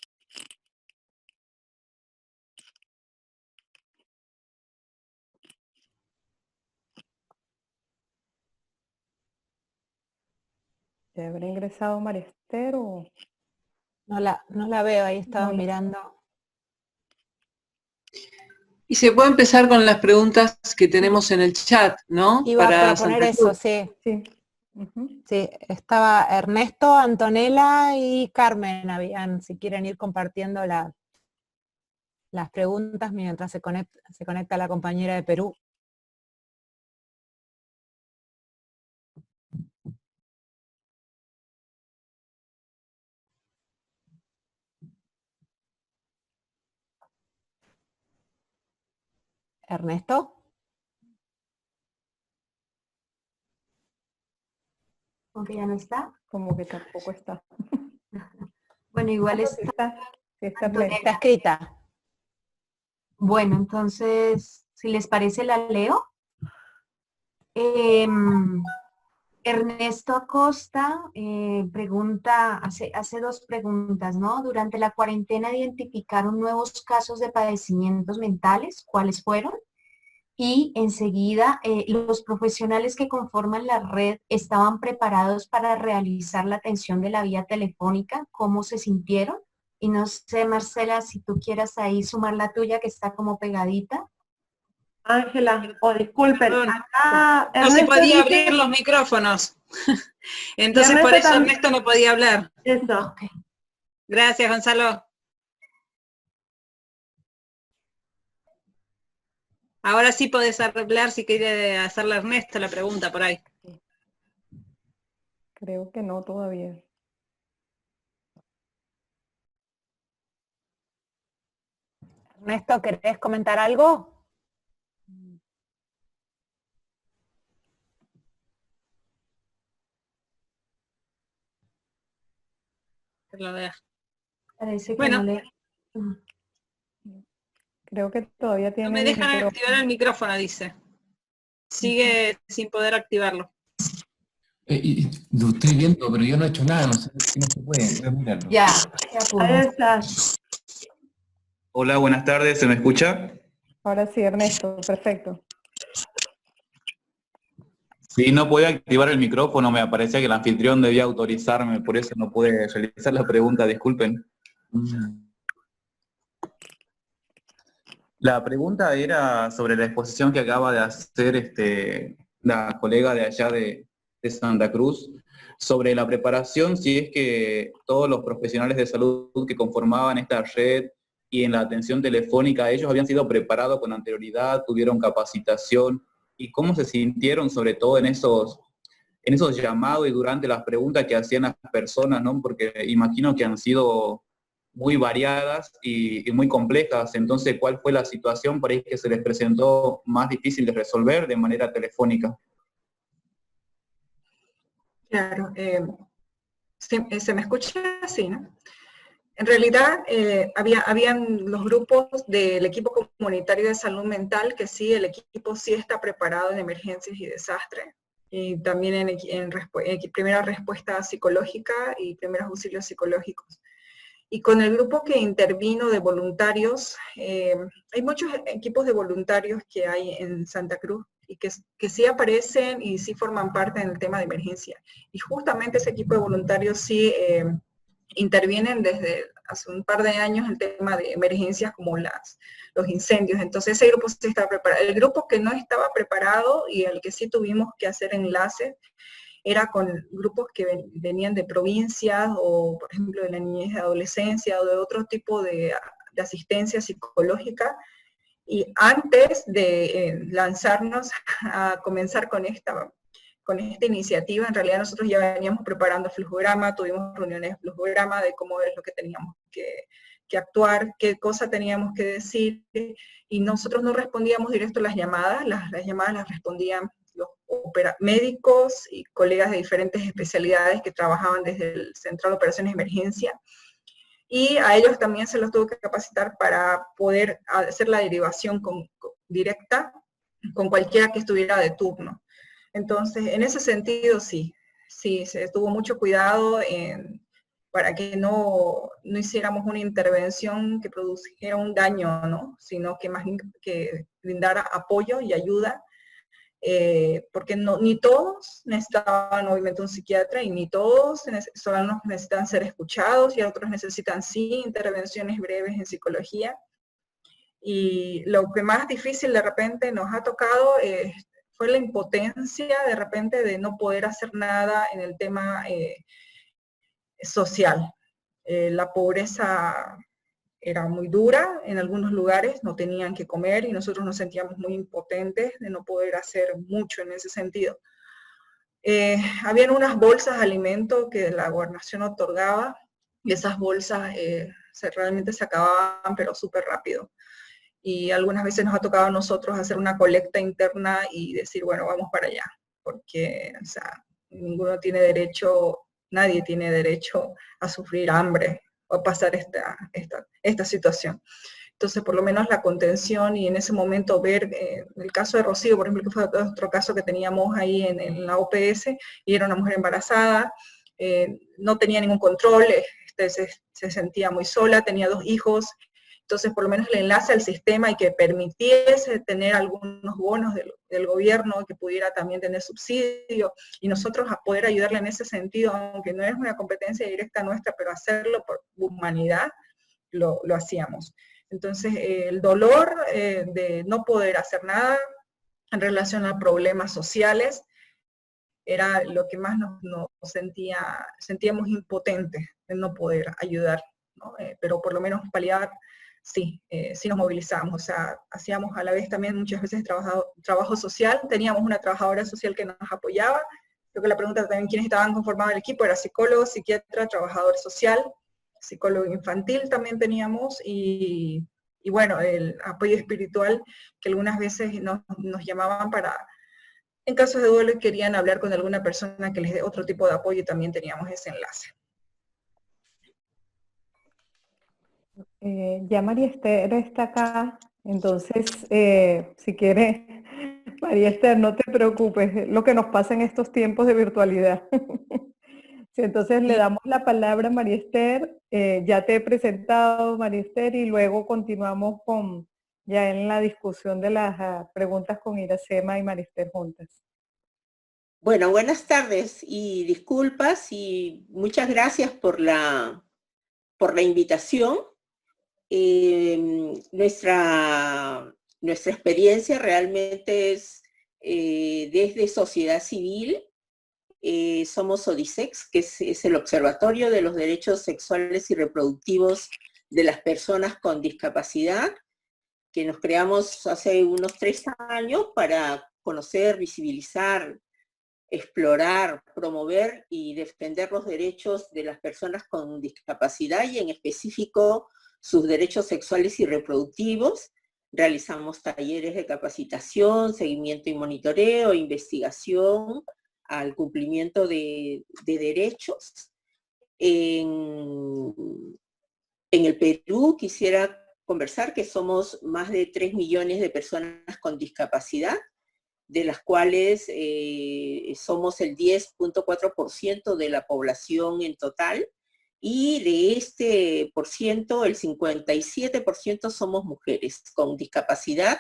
¿Te habrá ingresado María Esther o...? No la veo, ahí estaba mirando. Y se puede empezar con las preguntas que tenemos en el chat, ¿no? Iba a proponer eso, sí. Sí, estaba Ernesto, Antonella y Carmen, habían, si quieren ir compartiendo las preguntas mientras se conecta la compañera de Perú. Ernesto. ¿Cómo que ya no está? Como que tampoco está. Bueno, igual está Está escrita. Bueno, entonces, si les parece, la leo. Ernesto Acosta pregunta, hace dos preguntas, ¿no? Durante la cuarentena identificaron nuevos casos de padecimientos mentales, ¿cuáles fueron? Y enseguida, los profesionales que conforman la red estaban preparados para realizar la atención de la vía telefónica, ¿cómo se sintieron? Y no sé, Marcela, si tú quieras ahí sumar la tuya que está como pegadita. Ángela, disculpen, Perdón, acá no se Ernesto podía dice- abrir los micrófonos. Entonces Ernesto por eso también. Ernesto no podía hablar. Eso. Gracias, Gonzalo. Ahora sí podés hablar si quiere hacerle a Ernesto la pregunta por ahí. Creo que no todavía. Ernesto, ¿querés comentar algo? Que lo vea. Parece que Bueno. no le... Creo que todavía tiene No me el dejan micrófono. activar el micrófono, dice. Sigue sin poder activarlo. Lo estoy viendo, pero yo no he hecho nada, no sé si no se puede. Voy a mirarlo. Ya Ahí estás. Hola, buenas tardes, ¿se me escucha? Ahora sí, Ernesto, perfecto. Sí, no podía activar el micrófono, me parecía que el anfitrión debía autorizarme, por eso no pude realizar la pregunta, disculpen. La pregunta era sobre la exposición que acaba de hacer la colega de allá de Santa Cruz, sobre la preparación, si es que todos los profesionales de salud que conformaban esta red y en la atención telefónica, ellos habían sido preparados con anterioridad, tuvieron capacitación, y cómo se sintieron sobre todo en esos llamados y durante las preguntas que hacían las personas, ¿no? Porque imagino que han sido muy variadas y muy complejas. Entonces, ¿cuál fue la situación por ahí que se les presentó más difícil de resolver de manera telefónica? Claro, se me escucha así, ¿no? En realidad, habían los grupos del equipo comunitario de salud mental, que sí, el equipo sí está preparado en emergencias y desastres, y también en primera respuesta psicológica y primeros auxilios psicológicos. Y con el grupo que intervino de voluntarios, hay muchos equipos de voluntarios que hay en Santa Cruz y que sí aparecen y sí forman parte en el tema de emergencia. Y justamente ese equipo de voluntarios sí intervienen desde hace un par de años en el tema de emergencias como los incendios. Entonces ese grupo sí está preparado. El grupo que no estaba preparado y el que sí tuvimos que hacer enlaces era con grupos que venían de provincias o, por ejemplo, de la niñez y adolescencia o de otro tipo de asistencia psicológica. Y antes de lanzarnos a comenzar con esta iniciativa, en realidad nosotros ya veníamos preparando el flujograma, tuvimos reuniones de flujograma de cómo es lo que teníamos que actuar, qué cosa teníamos que decir, y nosotros no respondíamos directo a las llamadas las respondían los médicos y colegas de diferentes especialidades que trabajaban desde el Central de Operaciones de Emergencia, y a ellos también se los tuvo que capacitar para poder hacer la derivación directa con cualquiera que estuviera de turno. Entonces, en ese sentido, sí, se tuvo mucho cuidado para que no hiciéramos una intervención que produjera un daño, ¿no? Sino que más bien que brindara apoyo y ayuda, porque ni todos necesitaban obviamente un psiquiatra y ni todos solo necesitan ser escuchados y otros necesitan sí intervenciones breves en psicología. Y lo que más difícil de repente nos ha tocado fue la impotencia de repente de no poder hacer nada en el tema social. La pobreza era muy dura en algunos lugares, no tenían que comer y nosotros nos sentíamos muy impotentes de no poder hacer mucho en ese sentido. Habían unas bolsas de alimento que la gobernación otorgaba y esas bolsas realmente se acababan pero súper rápido. y algunas veces nos ha tocado a nosotros hacer una colecta interna y decir, bueno, vamos para allá, porque, o sea, ninguno tiene derecho, nadie tiene derecho a sufrir hambre o a pasar esta situación. Entonces, por lo menos la contención y en ese momento ver el caso de Rocío, por ejemplo, que fue otro caso que teníamos ahí en la OPS, y era una mujer embarazada, no tenía ningún control, se sentía muy sola, tenía 2 hijos, entonces por lo menos el enlace al sistema y que permitiese tener algunos bonos del gobierno, que pudiera también tener subsidio, y nosotros a poder ayudarle en ese sentido, aunque no es una competencia directa nuestra, pero hacerlo por humanidad, lo hacíamos. Entonces, el dolor de no poder hacer nada en relación a problemas sociales era lo que más nos sentíamos impotentes de no poder ayudar, ¿no? Pero por lo menos paliar, sí, sí nos movilizamos, o sea, hacíamos a la vez también muchas veces trabajo social, teníamos una trabajadora social que nos apoyaba. Creo que la pregunta también quiénes estaban conformados el equipo era psicólogo, psiquiatra, trabajador social, psicólogo infantil también teníamos, y bueno, el apoyo espiritual, que algunas veces nos llamaban para, en casos de duelo, querían hablar con alguna persona que les dé otro tipo de apoyo, y también teníamos ese enlace. Ya María Esther está acá, entonces, si quiere, María Esther, no te preocupes, lo que nos pasa en estos tiempos de virtualidad. Sí, entonces le damos la palabra a María Esther, ya te he presentado, María Esther, y luego continuamos ya en la discusión de las preguntas con Iracema y María Esther juntas. Bueno, buenas tardes y disculpas y muchas gracias por la invitación. Nuestra experiencia realmente es desde sociedad civil. Somos ODISEX, que es el Observatorio de los Derechos Sexuales y Reproductivos de las Personas con Discapacidad, que nos creamos hace unos 3 años para conocer, visibilizar, explorar, promover y defender los derechos de las personas con discapacidad y en específico sus derechos sexuales y reproductivos. Realizamos talleres de capacitación, seguimiento y monitoreo, investigación al cumplimiento de derechos. En el Perú quisiera conversar que somos más de 3 millones de personas con discapacidad, de las cuales somos el 10.4% de la población en total, y de este por ciento, el 57% somos mujeres con discapacidad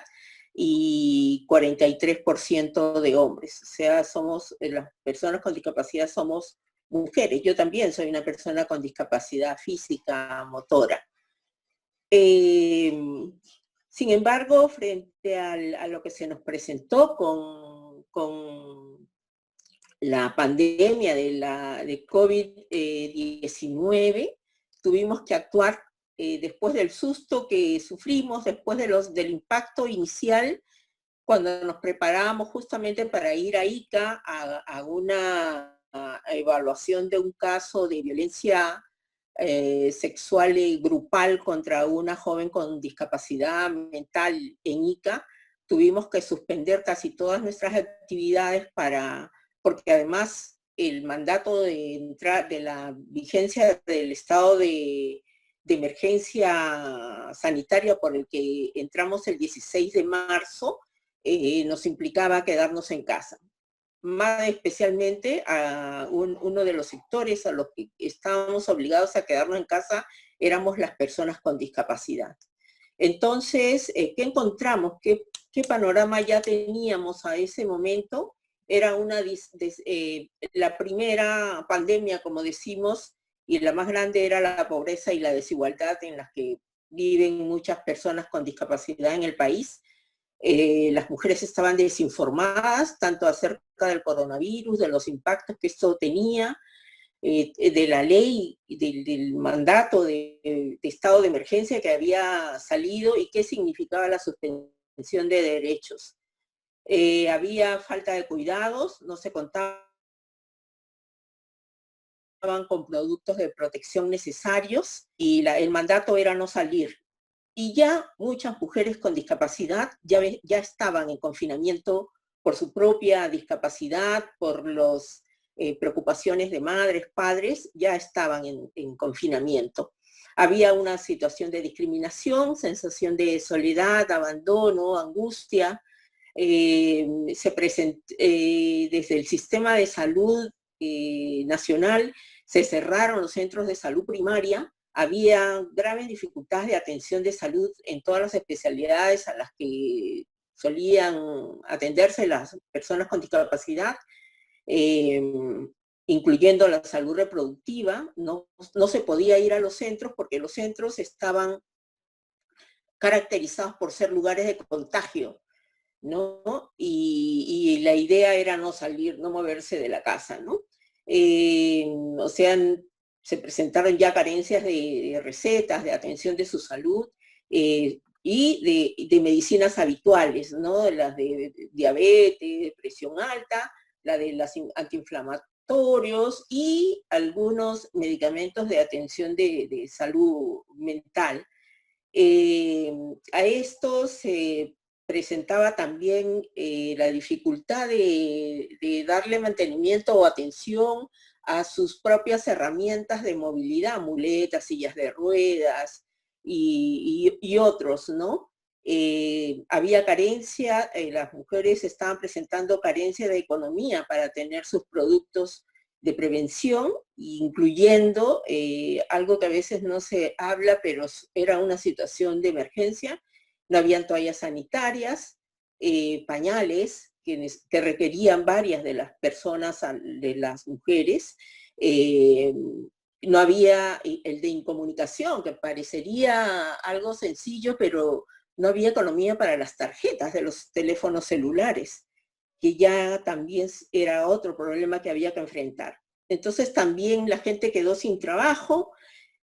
y 43% de hombres. O sea, somos, las personas con discapacidad somos mujeres. Yo también soy una persona con discapacidad física, motora. Sin embargo, frente a lo que se nos presentó con la pandemia de COVID-19, tuvimos que actuar después del susto que sufrimos, después del impacto inicial, cuando nos preparábamos justamente para ir a Ica a una evaluación de un caso de violencia sexual y grupal contra una joven con discapacidad mental en Ica. Tuvimos que suspender casi todas nuestras actividades porque además el mandato de la vigencia del estado de emergencia sanitaria por el que entramos el 16 de marzo nos implicaba quedarnos en casa. Más especialmente a uno de los sectores a los que estábamos obligados a quedarnos en casa éramos las personas con discapacidad. Entonces, ¿qué encontramos? ¿Qué panorama ya teníamos a ese momento? Era la primera pandemia, como decimos, y la más grande era la pobreza y la desigualdad en las que viven muchas personas con discapacidad en el país. Las mujeres estaban desinformadas, tanto acerca del coronavirus, de los impactos que esto tenía, de la ley, del mandato de estado de emergencia que había salido y qué significaba la suspensión de derechos. Había falta de cuidados, no se contaban con productos de protección necesarios y el mandato era no salir. y ya muchas mujeres con discapacidad ya estaban en confinamiento por su propia discapacidad, por las preocupaciones de madres, padres, ya estaban en confinamiento. Había una situación de discriminación, sensación de soledad, abandono, angustia. Desde el sistema de salud nacional se cerraron los centros de salud primaria. Había graves dificultades de atención de salud en todas las especialidades a las que solían atenderse las personas con discapacidad, incluyendo la salud reproductiva. No se podía ir a los centros porque los centros estaban caracterizados por ser lugares de contagio, ¿no? Y la idea era no salir, no moverse de la casa, ¿no? O sea, se presentaron ya carencias de recetas, de atención de su salud, y de medicinas habituales, ¿no? Las de diabetes, presión alta, la de los antiinflamatorios y algunos medicamentos de atención de salud mental. A esto se presentaba también la dificultad de darle mantenimiento o atención a sus propias herramientas de movilidad, muletas, sillas de ruedas y otros, ¿no? Había carencia, las mujeres estaban presentando carencia de economía para tener sus productos de prevención, incluyendo algo que a veces no se habla, pero era una situación de emergencia. No habían toallas sanitarias, pañales que requerían varias de las personas, de las mujeres. No había el de incomunicación, que parecería algo sencillo, pero no había economía para las tarjetas de los teléfonos celulares, que ya también era otro problema que había que enfrentar. Entonces también la gente quedó sin trabajo,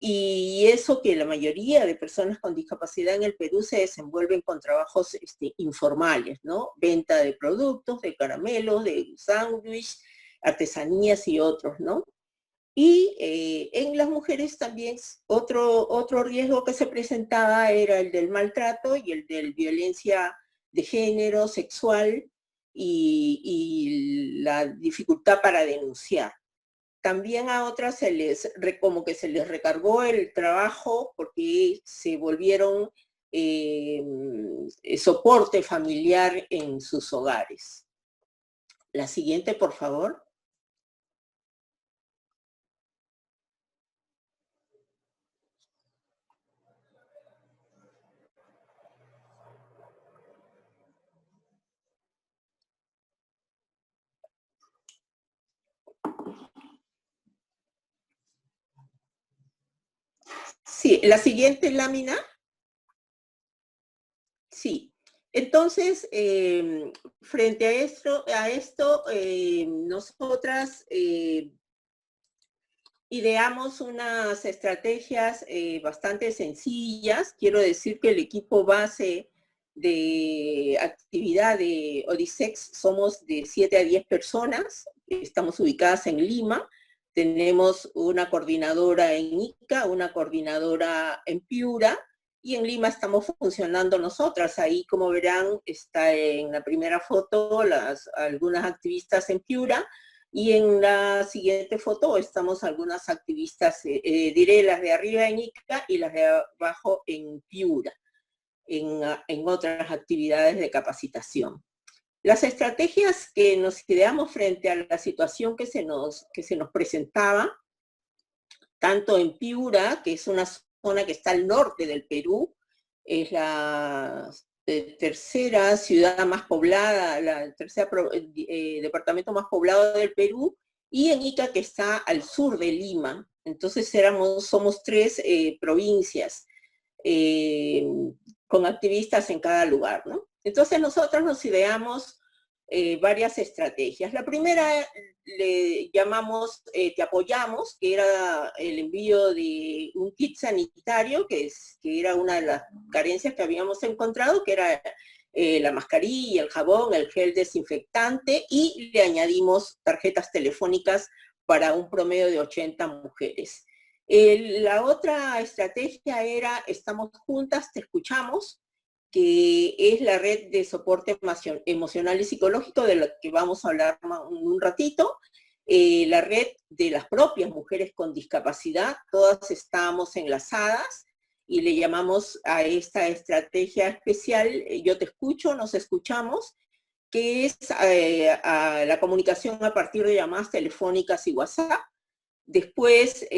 y eso que la mayoría de personas con discapacidad en el Perú se desenvuelven con trabajos informales, ¿no? Venta de productos, de caramelos, de sándwich, artesanías y otros, ¿no? Y en las mujeres también otro riesgo que se presentaba era el del maltrato y el de violencia de género, sexual, y la dificultad para denunciar. También a otras como que se les recargó el trabajo porque se volvieron soporte familiar en sus hogares. La siguiente, por favor. Sí, la siguiente lámina. Sí. Entonces, frente a esto nosotras ideamos unas estrategias bastante sencillas. Quiero decir que el equipo base de actividad de ODISEX somos de 7 a 10 personas. Estamos ubicadas en Lima. Tenemos una coordinadora en Ica, una coordinadora en Piura, y en Lima estamos funcionando nosotras. Ahí, como verán, está en la primera foto algunas activistas en Piura, y en la siguiente foto estamos algunas activistas, diré las de arriba en Ica y las de abajo en Piura, en otras actividades de capacitación. Las estrategias que nos ideamos frente a la situación que se nos presentaba, tanto en Piura, que es una zona que está al norte del Perú, es la tercera ciudad más poblada, el tercer departamento más poblado del Perú, y en Ica, que está al sur de Lima. Entonces somos 3 provincias con activistas en cada lugar, ¿no? Entonces nosotros nos ideamos varias estrategias. La primera le llamamos Te Apoyamos, que era el envío de un kit sanitario, que era una de las carencias que habíamos encontrado, que era la mascarilla, el jabón, el gel desinfectante, y le añadimos tarjetas telefónicas para un promedio de 80 mujeres. La otra estrategia era Estamos Juntas, Te Escuchamos, que es la red de soporte emocional y psicológico de la que vamos a hablar un ratito. La red de las propias mujeres con discapacidad, todas estamos enlazadas y le llamamos a esta estrategia especial Yo Te Escucho, Nos Escuchamos, que es a la comunicación a partir de llamadas telefónicas y WhatsApp. Después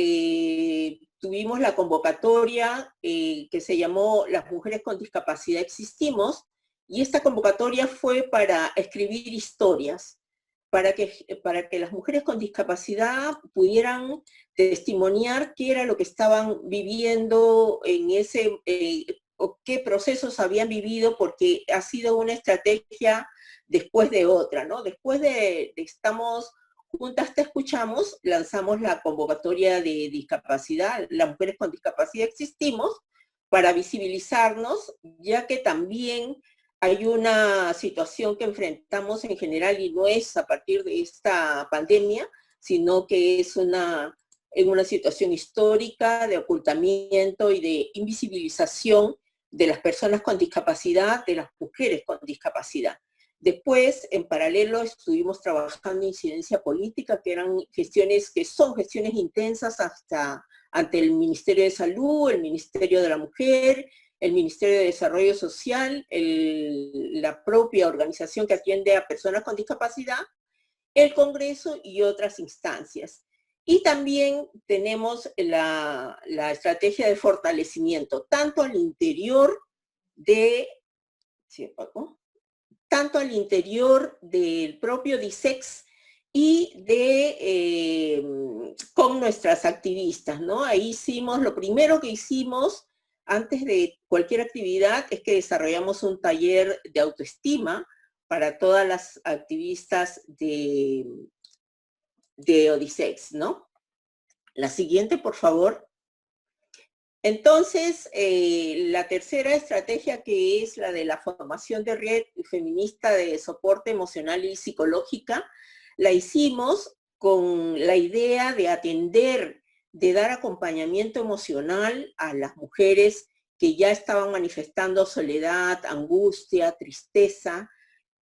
tuvimos la convocatoria que se llamó Las Mujeres con Discapacidad Existimos, y esta convocatoria fue para escribir historias, para que las mujeres con discapacidad pudieran testimoniar qué era lo que estaban viviendo en ese, o qué procesos habían vivido, porque ha sido una estrategia después de otra, ¿no? Después de Estamos Juntas, Te Escuchamos, lanzamos la convocatoria de discapacidad, Las Mujeres con Discapacidad Existimos, para visibilizarnos, ya que también hay una situación que enfrentamos en general y no es a partir de esta pandemia, sino que es una situación histórica de ocultamiento y de invisibilización de las personas con discapacidad, de las mujeres con discapacidad. Después, en paralelo, estuvimos trabajando en incidencia política, que eran son gestiones intensas ante el Ministerio de Salud, el Ministerio de la Mujer, el Ministerio de Desarrollo Social, la propia organización que atiende a personas con discapacidad, el Congreso y otras instancias. Y también tenemos la estrategia de fortalecimiento, tanto al interior del propio DISEX y con nuestras activistas, ¿no? Ahí hicimos, lo primero que hicimos antes de cualquier actividad es que desarrollamos un taller de autoestima para todas las activistas de ODISEX, ¿no? La siguiente, por favor. Entonces, la tercera estrategia, que es la de la formación de red feminista de soporte emocional y psicológica, la hicimos con la idea de atender, de dar acompañamiento emocional a las mujeres que ya estaban manifestando soledad, angustia, tristeza,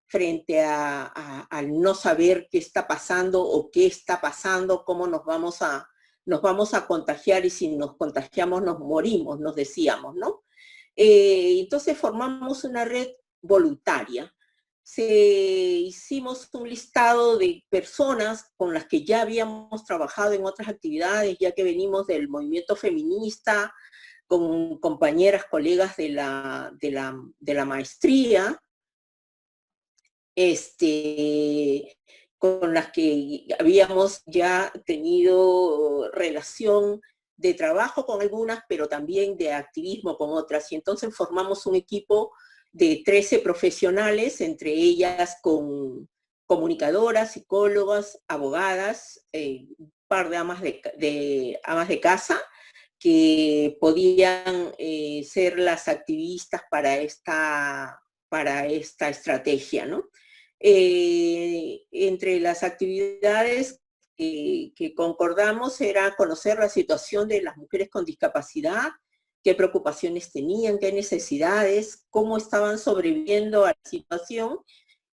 frente al no saber qué está pasando o qué está pasando, cómo nos vamos a contagiar, y si nos contagiamos nos morimos, nos decíamos, ¿no? Entonces formamos una red voluntaria. Hicimos un listado de personas con las que ya habíamos trabajado en otras actividades, ya que venimos del movimiento feminista, con compañeras, colegas de la maestría, con las que habíamos ya tenido relación de trabajo con algunas, pero también de activismo con otras. Y entonces formamos un equipo de 13 profesionales, entre ellas con comunicadoras, psicólogas, abogadas, un par de amas de casa, que podían ser las activistas para esta estrategia, ¿no? Entre las actividades que concordamos era conocer la situación de las mujeres con discapacidad, qué preocupaciones tenían, qué necesidades, cómo estaban sobreviviendo a la situación,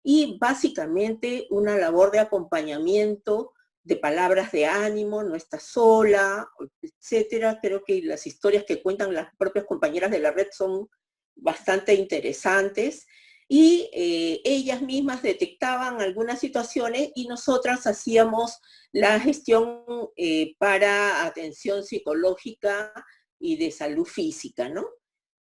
y básicamente una labor de acompañamiento, de palabras de ánimo, no estás sola, etcétera. Creo que las historias que cuentan las propias compañeras de la red son bastante interesantes, y ellas mismas detectaban algunas situaciones y nosotras hacíamos la gestión para atención psicológica y de salud física, ¿no?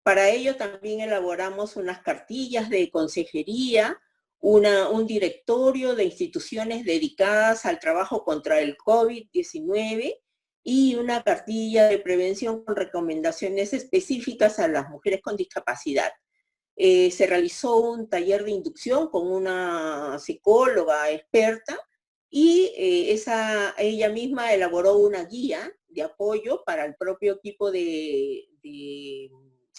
Para ello también elaboramos unas cartillas de consejería, un directorio de instituciones dedicadas al trabajo contra el COVID-19 y una cartilla de prevención con recomendaciones específicas a las mujeres con discapacidad. Se realizó un taller de inducción con una psicóloga experta, y ella misma elaboró una guía de apoyo para el propio equipo de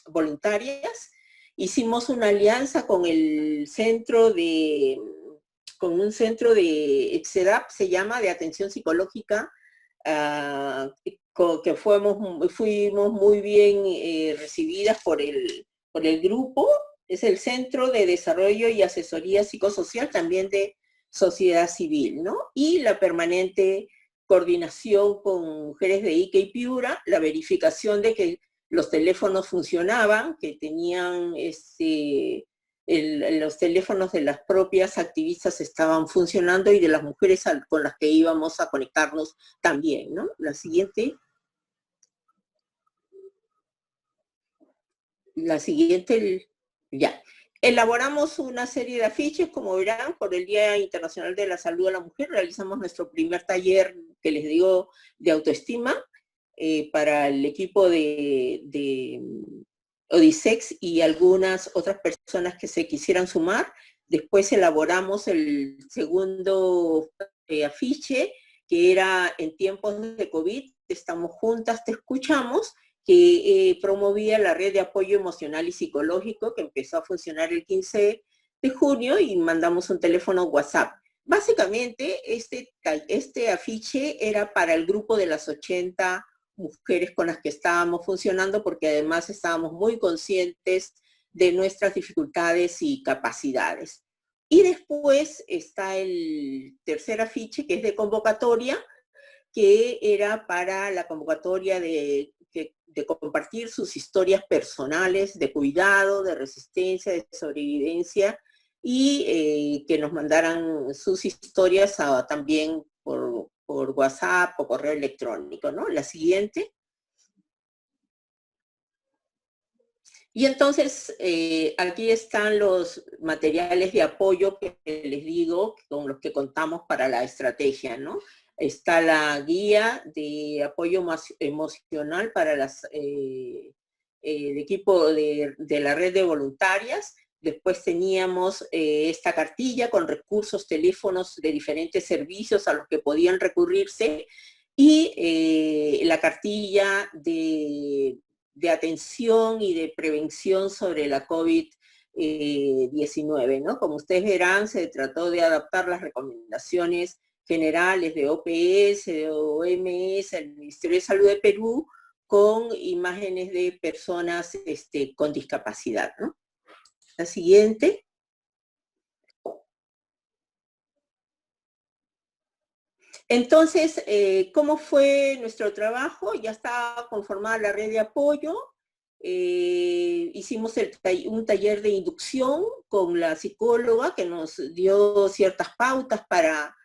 voluntarias. Hicimos una alianza con un centro de EXEDAP, se llama, de atención psicológica, que fuimos muy bien recibidas por el grupo. Es el Centro de Desarrollo y Asesoría Psicosocial, también de sociedad civil, ¿no? Y la permanente coordinación con mujeres de Ica y Piura, la verificación de que los teléfonos funcionaban, que tenían los teléfonos de las propias activistas estaban funcionando y de las mujeres con las que íbamos a conectarnos también, ¿no? La siguiente. Ya. Elaboramos una serie de afiches, como verán, por el Día Internacional de la Salud a la Mujer. Realizamos nuestro primer taller, que les digo, de autoestima, para el equipo de Odisex y algunas otras personas que se quisieran sumar. Después elaboramos el segundo afiche, que era en tiempos de COVID, estamos juntas, te escuchamos, que promovía la red de apoyo emocional y psicológico, que empezó a funcionar el 15 de junio, y mandamos un teléfono WhatsApp. Básicamente, este afiche era para el grupo de las 80 mujeres con las que estábamos funcionando, porque además estábamos muy conscientes de nuestras dificultades y capacidades. Y después está el tercer afiche, que es de convocatoria, que era para la convocatoria de compartir sus historias personales de cuidado, de resistencia, de sobrevivencia, y que nos mandaran sus historias también por WhatsApp o correo electrónico, ¿no? La siguiente. Y entonces, aquí están los materiales de apoyo que les digo, con los que contamos para la estrategia, ¿no? Está la guía de apoyo emocional para el equipo de la red de voluntarias. Después teníamos esta cartilla con recursos, teléfonos de diferentes servicios a los que podían recurrirse, y la cartilla de atención y de prevención sobre la COVID-19, ¿no? Como ustedes verán, se trató de adaptar las recomendaciones generales de OPS, de OMS, el Ministerio de Salud de Perú, con imágenes de personas con discapacidad, ¿no? La siguiente. Entonces, ¿cómo fue nuestro trabajo? Ya estaba conformada la red de apoyo. Hicimos un taller de inducción con la psicóloga, que nos dio ciertas pautas para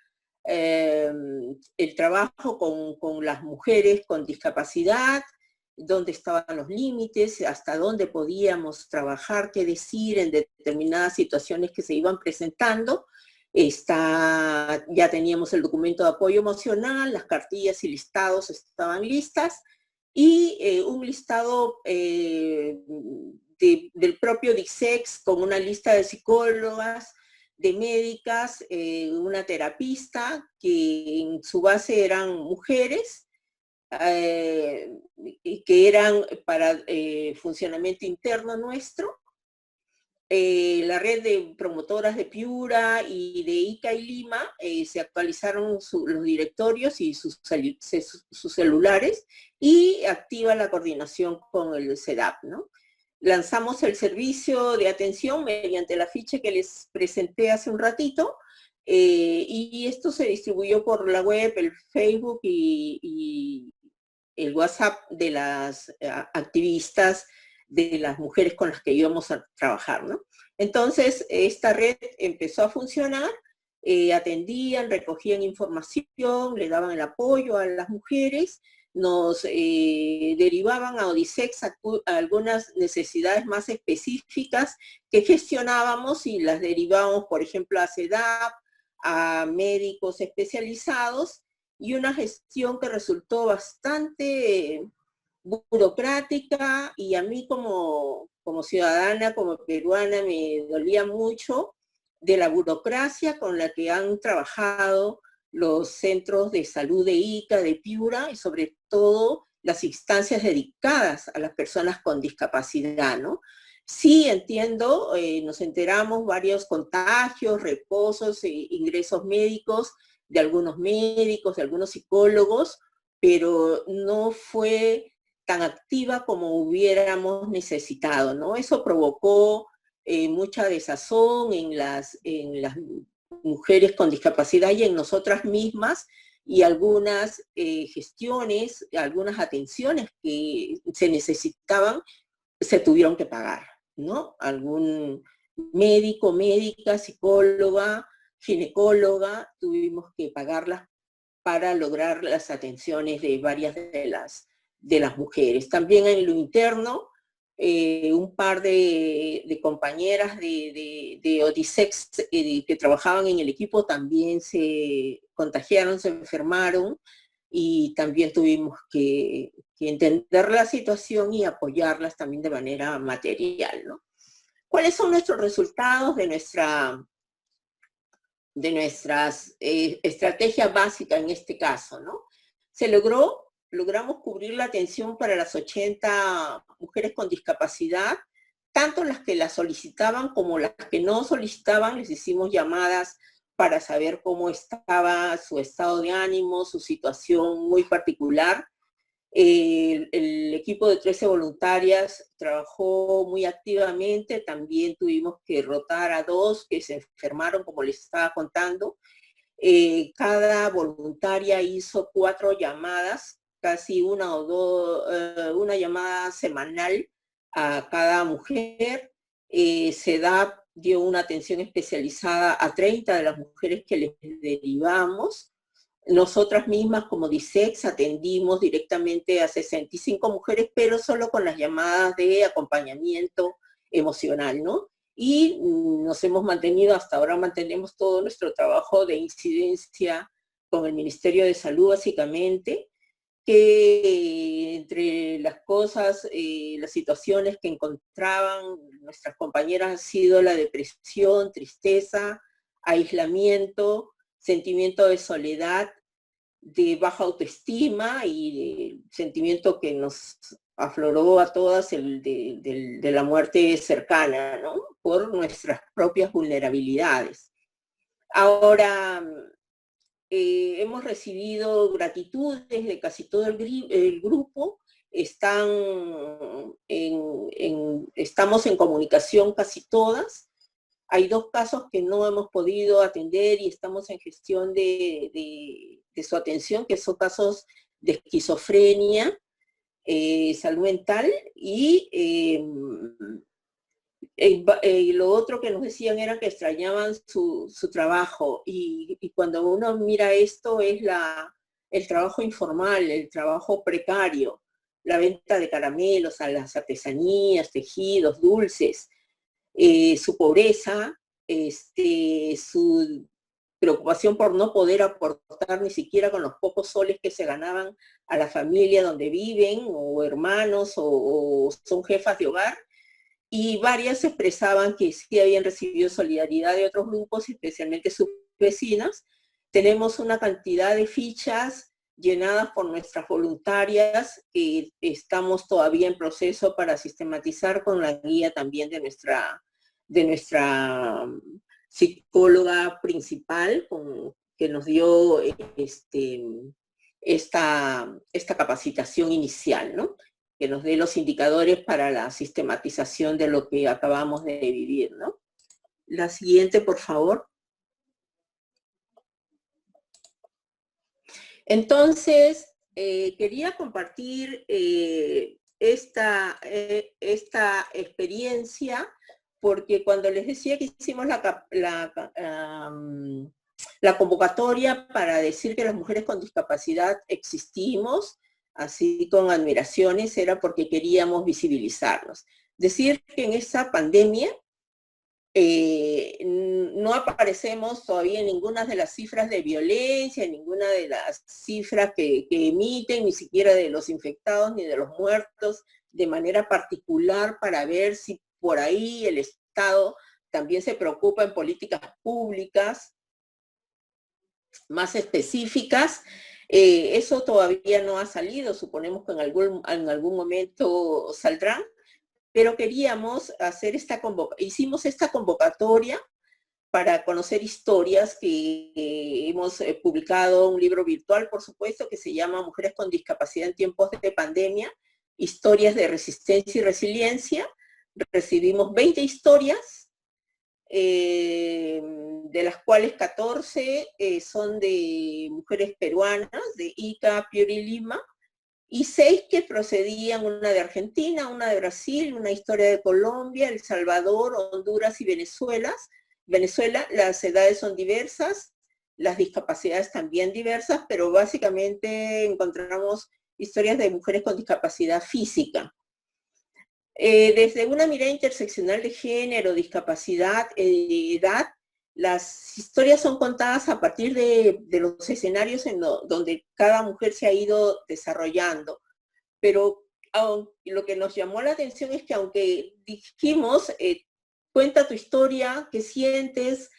el trabajo con las mujeres con discapacidad, dónde estaban los límites, hasta dónde podíamos trabajar, qué decir en determinadas situaciones que se iban presentando. Ya teníamos el documento de apoyo emocional, las cartillas y listados estaban listas, y un listado del propio DISEX con una lista de psicólogas, de médicas, una terapista, que en su base eran mujeres, que eran para funcionamiento interno nuestro. La red de promotoras de Piura y de Ica y Lima, se actualizaron los directorios y sus celulares, y activa la coordinación con el CEDAP, ¿no? Lanzamos el servicio de atención mediante el afiche que les presenté hace un ratito, y esto se distribuyó por la web, el Facebook y el WhatsApp de las activistas, de las mujeres con las que íbamos a trabajar, ¿no? Entonces, esta red empezó a funcionar, atendían, recogían información, le daban el apoyo a las mujeres, nos derivaban a Odisex a algunas necesidades más específicas que gestionábamos, y las derivábamos, por ejemplo, a CEDAP, a médicos especializados, y una gestión que resultó bastante burocrática, y a mí como ciudadana, como peruana, me dolía mucho de la burocracia con la que han trabajado los centros de salud de Ica, de Piura, y sobre todo las instancias dedicadas a las personas con discapacidad, ¿no? Sí, entiendo, nos enteramos varios contagios, reposos, ingresos médicos de algunos médicos, de algunos psicólogos, pero no fue tan activa como hubiéramos necesitado, ¿no? Eso provocó mucha desazón en las mujeres con discapacidad y en nosotras mismas, y algunas gestiones, algunas atenciones que se necesitaban, se tuvieron que pagar, ¿no? Algún médico, médica, psicóloga, ginecóloga, tuvimos que pagarlas para lograr las atenciones de varias de las mujeres. También en lo interno, un par de compañeras de Odisex que trabajaban en el equipo también se contagiaron, se enfermaron, y también tuvimos que entender la situación y apoyarlas también de manera material, ¿no? ¿Cuáles son nuestros resultados de nuestras estrategias básicas en este caso, ¿no? Logramos cubrir la atención para las 80 mujeres con discapacidad, tanto las que la solicitaban como las que no solicitaban. Les hicimos llamadas para saber cómo estaba su estado de ánimo, su situación muy particular. El equipo de 13 voluntarias trabajó muy activamente. También tuvimos que rotar a 2 que se enfermaron, como les estaba contando. Cada voluntaria hizo 4 llamadas, casi una llamada semanal a cada mujer. CEDAP dio una atención especializada a 30 de las mujeres que les derivamos. Nosotras mismas como Odisex atendimos directamente a 65 mujeres, pero solo con las llamadas de acompañamiento emocional, ¿no? Y nos hemos mantenido, hasta ahora mantenemos todo nuestro trabajo de incidencia con el Ministerio de Salud, básicamente, que entre las cosas, las situaciones que encontraban nuestras compañeras ha sido la depresión, tristeza, aislamiento, sentimiento de soledad, de baja autoestima y el sentimiento que nos afloró a todas de la muerte cercana, ¿no? Por nuestras propias vulnerabilidades. Ahora, hemos recibido gratitudes de casi todo el grupo. Estamos en comunicación casi todas. Hay 2 casos que no hemos podido atender y estamos en gestión de su atención, que son casos de esquizofrenia, salud mental, y lo otro que nos decían era que extrañaban su trabajo, y cuando uno mira esto es el trabajo informal, el trabajo precario, la venta de caramelos, a las artesanías, tejidos, dulces, su pobreza, su preocupación por no poder aportar ni siquiera con los pocos soles que se ganaban a la familia donde viven, o hermanos, o son jefas de hogar. Y varias expresaban que sí habían recibido solidaridad de otros grupos, especialmente sus vecinas. Tenemos una cantidad de fichas llenadas por nuestras voluntarias que estamos todavía en proceso para sistematizar con la guía también de nuestra psicóloga principal, que nos dio esta capacitación inicial, ¿no? Que nos dé los indicadores para la sistematización de lo que acabamos de vivir, ¿no? La siguiente, por favor. Entonces, quería compartir esta experiencia, porque cuando les decía que hicimos la convocatoria para decir que las mujeres con discapacidad existimos, así con admiraciones, era porque queríamos visibilizarnos. Decir que en esa pandemia no aparecemos todavía en ninguna de las cifras de violencia, en ninguna de las cifras que emiten, ni siquiera de los infectados ni de los muertos, de manera particular, para ver si por ahí el Estado también se preocupa en políticas públicas más específicas. Eso todavía no ha salido, suponemos que en algún momento saldrán, pero queríamos hacer hicimos esta convocatoria para conocer historias que hemos publicado un libro virtual, por supuesto, que se llama Mujeres con Discapacidad en Tiempos de Pandemia, Historias de Resistencia y Resiliencia. Recibimos 20 historias, de las cuales 14 son de mujeres peruanas, de Ica, Piura y Lima, y 6 que procedían, una de Argentina, una de Brasil, una historia de Colombia, El Salvador, Honduras y Venezuela. Las edades son diversas, las discapacidades también diversas, pero básicamente encontramos historias de mujeres con discapacidad física. Desde una mirada interseccional de género, discapacidad, edad, las historias son contadas a partir de los escenarios donde cada mujer se ha ido desarrollando. Pero lo que nos llamó la atención es que aunque dijimos, cuenta tu historia, qué sientes,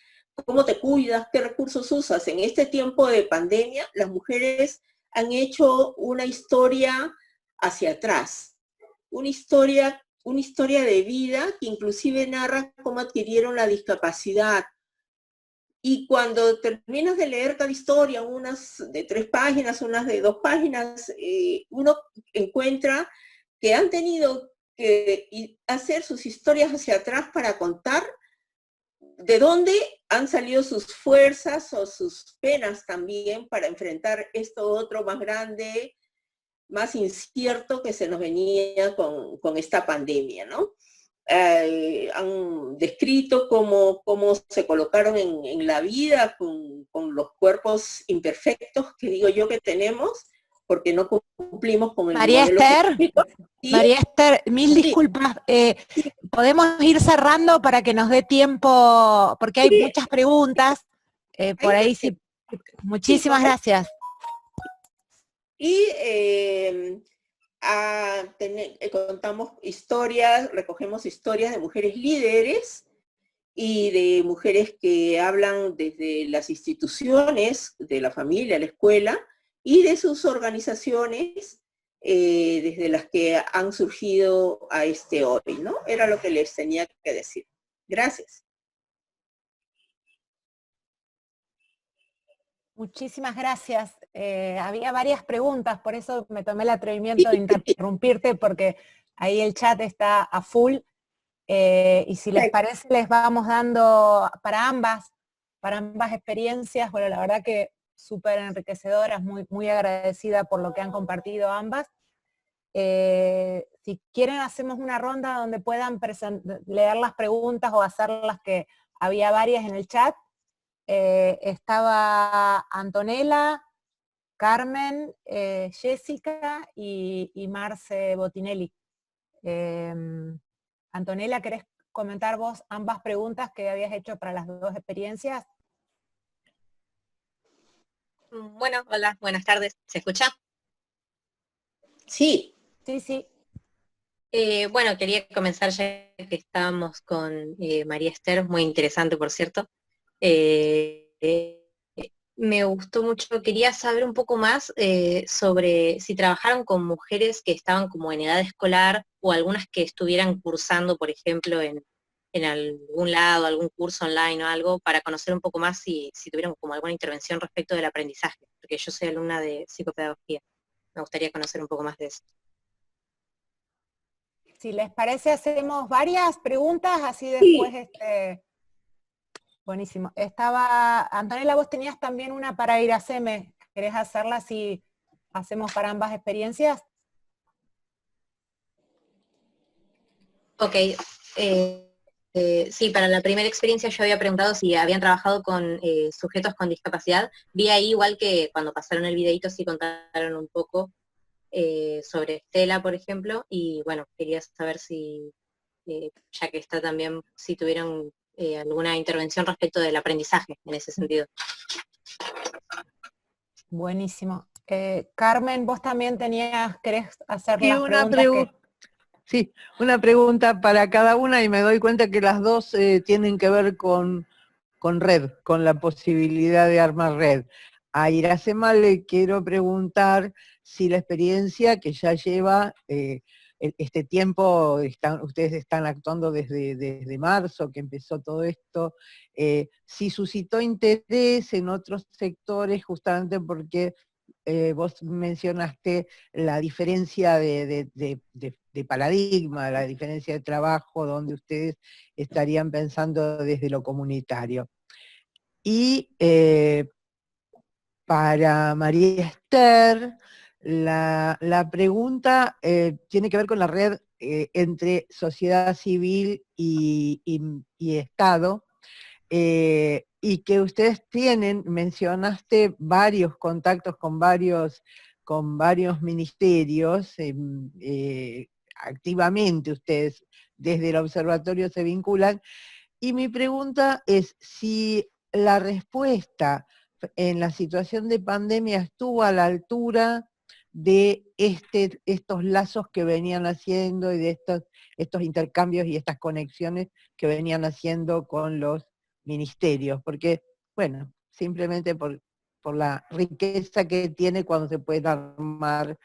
cómo te cuidas, qué recursos usas, en este tiempo de pandemia, las mujeres han hecho una historia hacia atrás, una historia de vida que inclusive narra cómo adquirieron la discapacidad. Y cuando terminas de leer cada historia, unas de 3 páginas, unas de 2 páginas, uno encuentra que han tenido que hacer sus historias hacia atrás para contar de dónde han salido sus fuerzas o sus penas también para enfrentar esto otro más grande, más incierto que se nos venía con esta pandemia, ¿no? Han descrito cómo se colocaron en la vida con los cuerpos imperfectos, que digo yo que tenemos, porque no cumplimos con el María modelo Esther, ¿sí? María Esther, mil disculpas. Podemos ir cerrando para que nos dé tiempo, porque hay muchas preguntas. Por ahí sí. Muchísimas gracias. Y contamos historias, recogemos historias de mujeres líderes y de mujeres que hablan desde las instituciones, de la familia, la escuela, y de sus organizaciones, desde las que han surgido a hoy, ¿no? Era lo que les tenía que decir. Gracias. Muchísimas gracias. Había varias preguntas, por eso me tomé el atrevimiento de interrumpirte, porque ahí el chat está a full. Y si les parece, les vamos dando para ambas experiencias. Bueno, la verdad que súper enriquecedoras, muy, muy agradecida por lo que han compartido ambas. Si quieren, hacemos una ronda donde puedan leer las preguntas o hacerlas, que había varias en el chat. Estaba Antonella, Carmen, Jessica y Marce Botinelli. Antonella, ¿querés comentar vos ambas preguntas que habías hecho para las 2 experiencias? Bueno, hola, buenas tardes. ¿Se escucha? Sí. Sí. Bueno, quería comenzar ya que estábamos con María Esther, muy interesante, por cierto. Me gustó mucho, quería saber un poco más sobre si trabajaron con mujeres que estaban como en edad escolar o algunas que estuvieran cursando, por ejemplo, en algún lado, algún curso online o algo, para conocer un poco más si tuvieron como alguna intervención respecto del aprendizaje, porque yo soy alumna de psicopedagogía. Me gustaría conocer un poco más de eso. Si les parece, hacemos varias preguntas, así después Buenísimo. Antonella, vos tenías también una para Iraceme. ¿Querés hacerla si hacemos para ambas experiencias? Ok. Sí, para la primera experiencia yo había preguntado si habían trabajado con sujetos con discapacidad. Vi ahí, igual que cuando pasaron el videito, sí contaron un poco sobre Estela, por ejemplo, y bueno, quería saber si, ya que está también, si tuvieron alguna intervención respecto del aprendizaje en ese sentido. Buenísimo. Carmen, vos también querés hacer las preguntas Sí, una pregunta para cada una, y me doy cuenta que las dos tienen que ver con red, con la posibilidad de armar red. A Iracema le quiero preguntar si la experiencia que ya lleva este tiempo, ustedes están actuando desde marzo, que empezó todo esto, si suscitó interés en otros sectores, justamente porque vos mencionaste la diferencia de paradigma, la diferencia de trabajo, donde ustedes estarían pensando desde lo comunitario. Y para María Esther, la pregunta tiene que ver con la red entre sociedad civil y Estado, y que ustedes mencionaste varios contactos con varios ministerios, activamente ustedes desde el observatorio se vinculan, y mi pregunta es si la respuesta en la situación de pandemia estuvo a la altura de estos lazos que venían haciendo y de estos intercambios y estas conexiones que venían haciendo con los ministerios, porque, bueno, simplemente por la riqueza que tiene cuando se puede armar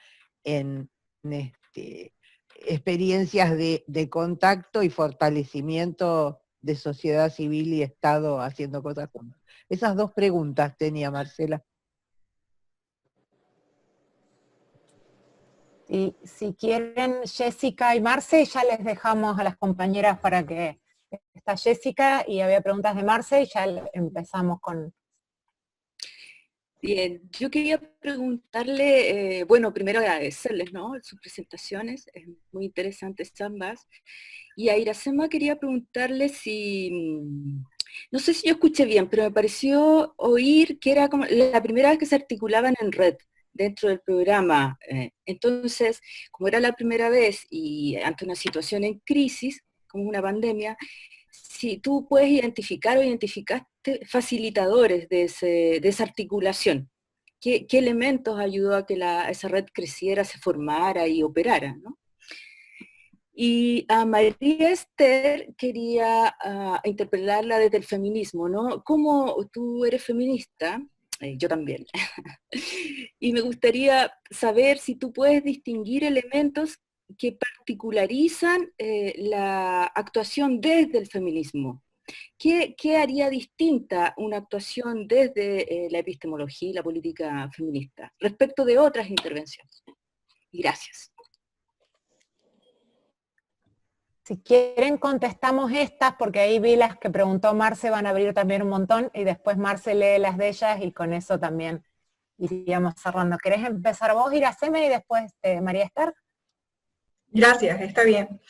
en experiencias de contacto y fortalecimiento de sociedad civil y Estado haciendo cosas juntas. Esas dos preguntas tenía Marcela. Y si quieren Jessica y Marce, ya les dejamos a las compañeras para que... Está Jessica y había preguntas de Marce y ya empezamos con... Bien, yo quería preguntarle, bueno, primero agradecerles, ¿no?, sus presentaciones, muy interesantes ambas. Y a Iracema quería preguntarle si, no sé si yo escuché bien, pero me pareció oír que era como la primera vez que se articulaban en red dentro del programa. Entonces, como era la primera vez y ante una situación en crisis, como una pandemia, si tú puedes identificar o identificaste facilitadores de esa articulación, ¿qué elementos ayudó a que esa red creciera, se formara y operara, ¿no? Y a María Esther quería interpelarla desde el feminismo, ¿no? ¿Cómo tú eres feminista? Yo también. Y me gustaría saber si tú puedes distinguir elementos que particularizan la actuación desde el feminismo. ¿Qué haría distinta una actuación desde la epistemología y la política feminista respecto de otras intervenciones? Y gracias. Si quieren contestamos estas, porque ahí vi las que preguntó Marce, van a abrir también un montón, y después Marce lee las de ellas, y con eso también iríamos cerrando. ¿Querés empezar vos, Iracema, y después María Esther? Gracias, está bien.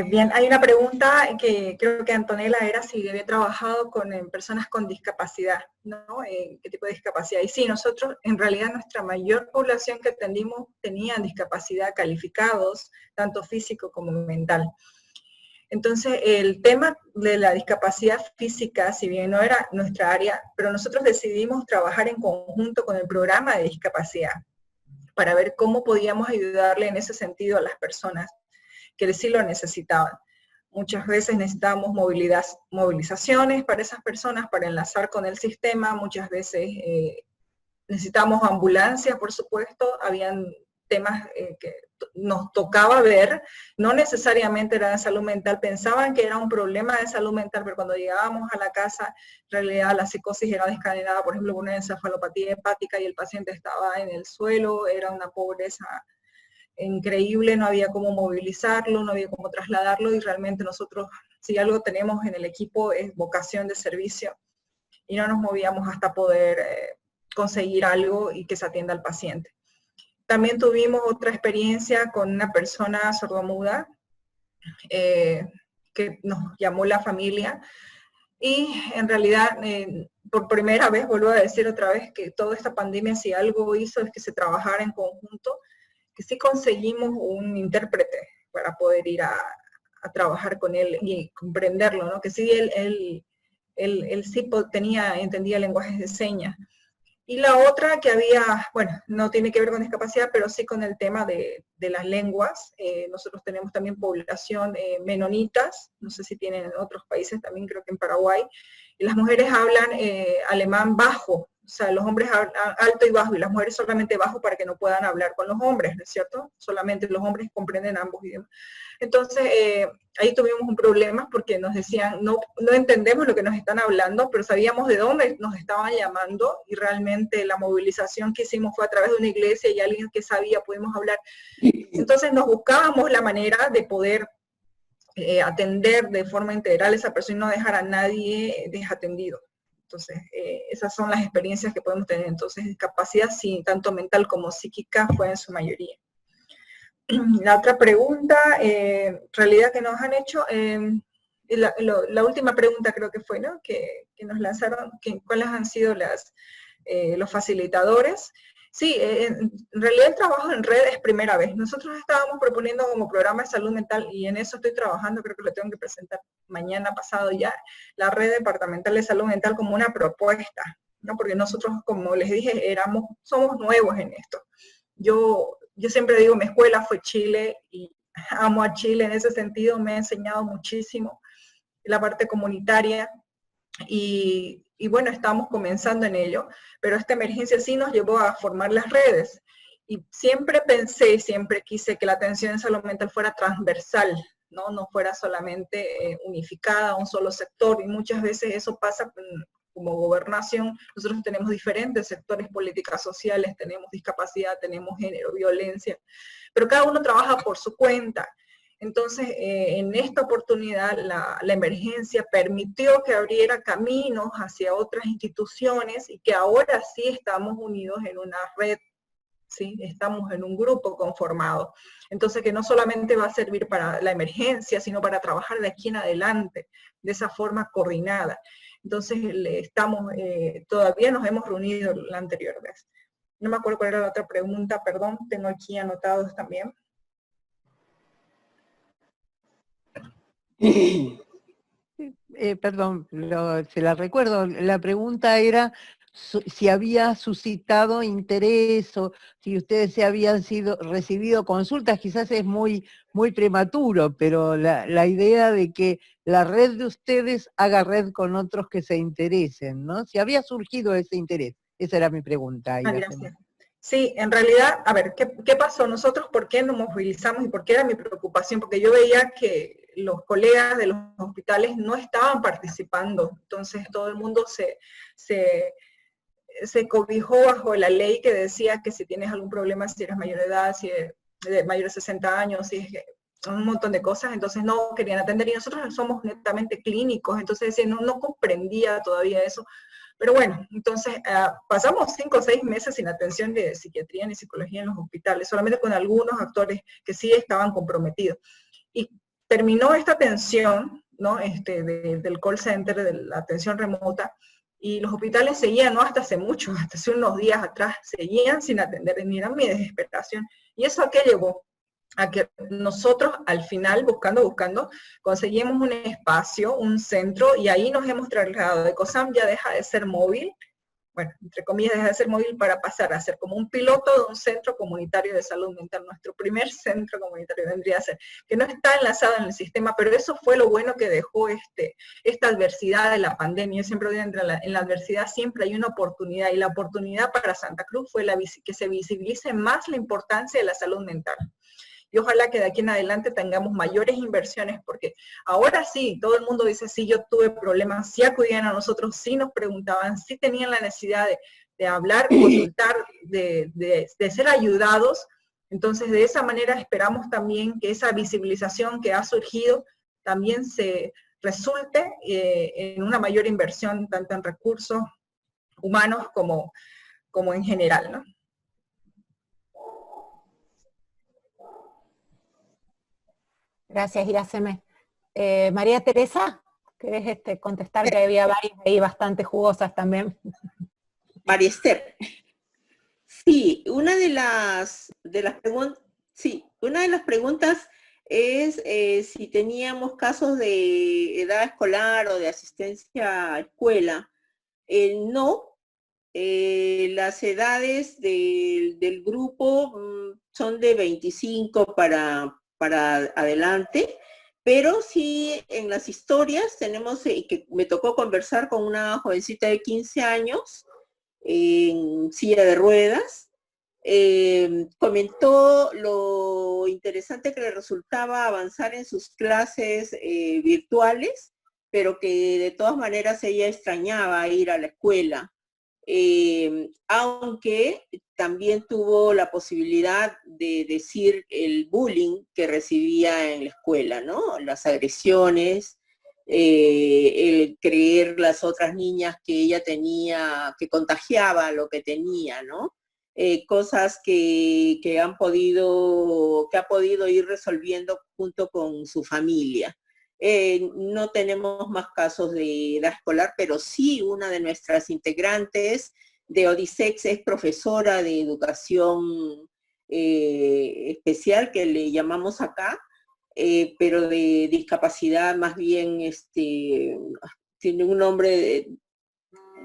Bien, hay una pregunta que creo que Antonella era si había trabajado con personas con discapacidad, ¿no? ¿Qué tipo de discapacidad? Y sí, nosotros, en realidad, nuestra mayor población que atendimos tenían discapacidad calificados, tanto físico como mental. Entonces, el tema de la discapacidad física, si bien no era nuestra área, pero nosotros decidimos trabajar en conjunto con el programa de discapacidad para ver cómo podíamos ayudarle en ese sentido a las personas que sí lo necesitaban. Muchas veces necesitábamos movilizaciones para esas personas, para enlazar con el sistema, muchas veces necesitábamos ambulancias, por supuesto, habían temas que nos tocaba ver, no necesariamente era de salud mental, pensaban que era un problema de salud mental, pero cuando llegábamos a la casa, en realidad la psicosis era descadenada, por ejemplo, una encefalopatía hepática y el paciente estaba en el suelo, era una pobreza increíble, no había cómo movilizarlo, no había cómo trasladarlo, y realmente nosotros, si algo tenemos en el equipo, es vocación de servicio, y no nos movíamos hasta poder conseguir algo y que se atienda al paciente. También tuvimos otra experiencia con una persona sordomuda que nos llamó la familia, y en realidad por primera vez, vuelvo a decir otra vez, que toda esta pandemia si algo hizo es que se trabajara en conjunto, que sí conseguimos un intérprete para poder ir a trabajar con él y comprenderlo, ¿no? Que sí él sí entendía lenguajes de señas. Y la otra que había, bueno, no tiene que ver con discapacidad, pero sí con el tema de las lenguas. Nosotros tenemos también población menonitas, no sé si tienen en otros países, también creo que en Paraguay, y las mujeres hablan alemán bajo, o sea, los hombres alto y bajo y las mujeres solamente bajo para que no puedan hablar con los hombres, ¿no es cierto? Solamente los hombres comprenden ambos idiomas. Entonces, ahí tuvimos un problema porque nos decían, no entendemos lo que nos están hablando, pero sabíamos de dónde nos estaban llamando y realmente la movilización que hicimos fue a través de una iglesia y alguien que sabía pudimos hablar. Entonces nos buscábamos la manera de poder atender de forma integral a esa persona y no dejar a nadie desatendido. Entonces, esas son las experiencias que podemos tener. Entonces, discapacidad, sí, tanto mental como psíquica, fue en su mayoría. La otra pregunta, realidad que nos han hecho, la última pregunta creo que fue, ¿no? Que nos lanzaron, ¿cuáles han sido los facilitadores? Sí, en realidad el trabajo en red es primera vez. Nosotros estábamos proponiendo como programa de salud mental, y en eso estoy trabajando, creo que lo tengo que presentar mañana pasado ya, la red departamental de salud mental como una propuesta, ¿no? Porque nosotros, como les dije, somos nuevos en esto. Yo siempre digo, mi escuela fue Chile, y amo a Chile en ese sentido, me ha enseñado muchísimo la parte comunitaria, y bueno, estamos comenzando en ello, pero esta emergencia sí nos llevó a formar las redes, y siempre pensé, siempre quise que la atención en salud mental fuera transversal, no fuera solamente unificada a un solo sector, y muchas veces eso pasa como gobernación. Nosotros tenemos diferentes sectores, políticas sociales, tenemos discapacidad, tenemos género, violencia, pero cada uno trabaja por su cuenta. Entonces, en esta oportunidad, la emergencia permitió que abriera caminos hacia otras instituciones, y que ahora sí estamos unidos en una red, ¿sí? Estamos en un grupo conformado. Entonces, que no solamente va a servir para la emergencia, sino para trabajar de aquí en adelante, de esa forma coordinada. Entonces, todavía nos hemos reunido la anterior vez. No me acuerdo cuál era la otra pregunta, perdón, tengo aquí anotados también. Perdón, se la recuerdo. La pregunta era si había suscitado interés o si ustedes se habían recibido consultas. Quizás es muy prematuro, pero la idea de que la red de ustedes haga red con otros que se interesen, ¿no? Si había surgido ese interés. Esa era mi pregunta. Gracias. Sí, en realidad, a ver, ¿qué pasó? Nosotros, ¿por qué nos movilizamos y por qué era mi preocupación? Porque yo veía que los colegas de los hospitales no estaban participando, entonces todo el mundo se cobijó bajo la ley que decía que si tienes algún problema, si eres mayor de edad, si eres de mayor de 60 años, si es un montón de cosas, entonces no querían atender, y nosotros somos netamente clínicos, entonces no comprendía todavía eso. Pero bueno, entonces pasamos 5 o 6 meses sin atención de psiquiatría ni psicología en los hospitales, solamente con algunos actores que sí estaban comprometidos. Y terminó esta atención, ¿no? Del call center, de la atención remota, y los hospitales seguían, no hasta hace mucho, hasta hace unos días atrás, seguían sin atender, ni era mi desesperación. ¿Y eso a qué llevó? A que nosotros al final, buscando, conseguimos un espacio, un centro, y ahí nos hemos trasladado. ECOSAM ya deja de ser móvil, bueno, entre comillas deja de ser móvil para pasar a ser como un piloto de un centro comunitario de salud mental. Nuestro primer centro comunitario vendría a ser, que no está enlazado en el sistema, pero eso fue lo bueno que dejó esta adversidad de la pandemia. Yo siempre digo, en la adversidad siempre hay una oportunidad, y la oportunidad para Santa Cruz fue que se visibilice más la importancia de la salud mental. Y ojalá que de aquí en adelante tengamos mayores inversiones, porque ahora sí, todo el mundo dice, sí, yo tuve problemas, sí acudían a nosotros, sí nos preguntaban, sí tenían la necesidad de hablar, consultar, de ser ayudados. Entonces, de esa manera esperamos también que esa visibilización que ha surgido también se resulte en una mayor inversión, tanto en recursos humanos como en general, ¿no? Gracias, Iraceme. María Teresa, ¿querés contestar? Que había varias ahí bastante jugosas también. María Esther. Sí, una de las preguntas es si teníamos casos de edad escolar o de asistencia a escuela. No. Las edades del grupo son de 25 para adelante, pero sí en las historias tenemos, que me tocó conversar con una jovencita de 15 años, en silla de ruedas. Comentó lo interesante que le resultaba avanzar en sus clases virtuales, pero que de todas maneras ella extrañaba ir a la escuela. Aunque también tuvo la posibilidad de decir el bullying que recibía en la escuela, ¿no? Las agresiones, el creer las otras niñas que ella tenía, que contagiaba lo que tenía, ¿no? Cosas que ha podido ir resolviendo junto con su familia. No tenemos más casos de edad escolar, pero sí una de nuestras integrantes de ODISEX es profesora de educación especial, que le llamamos acá, pero de discapacidad más bien, tiene un nombre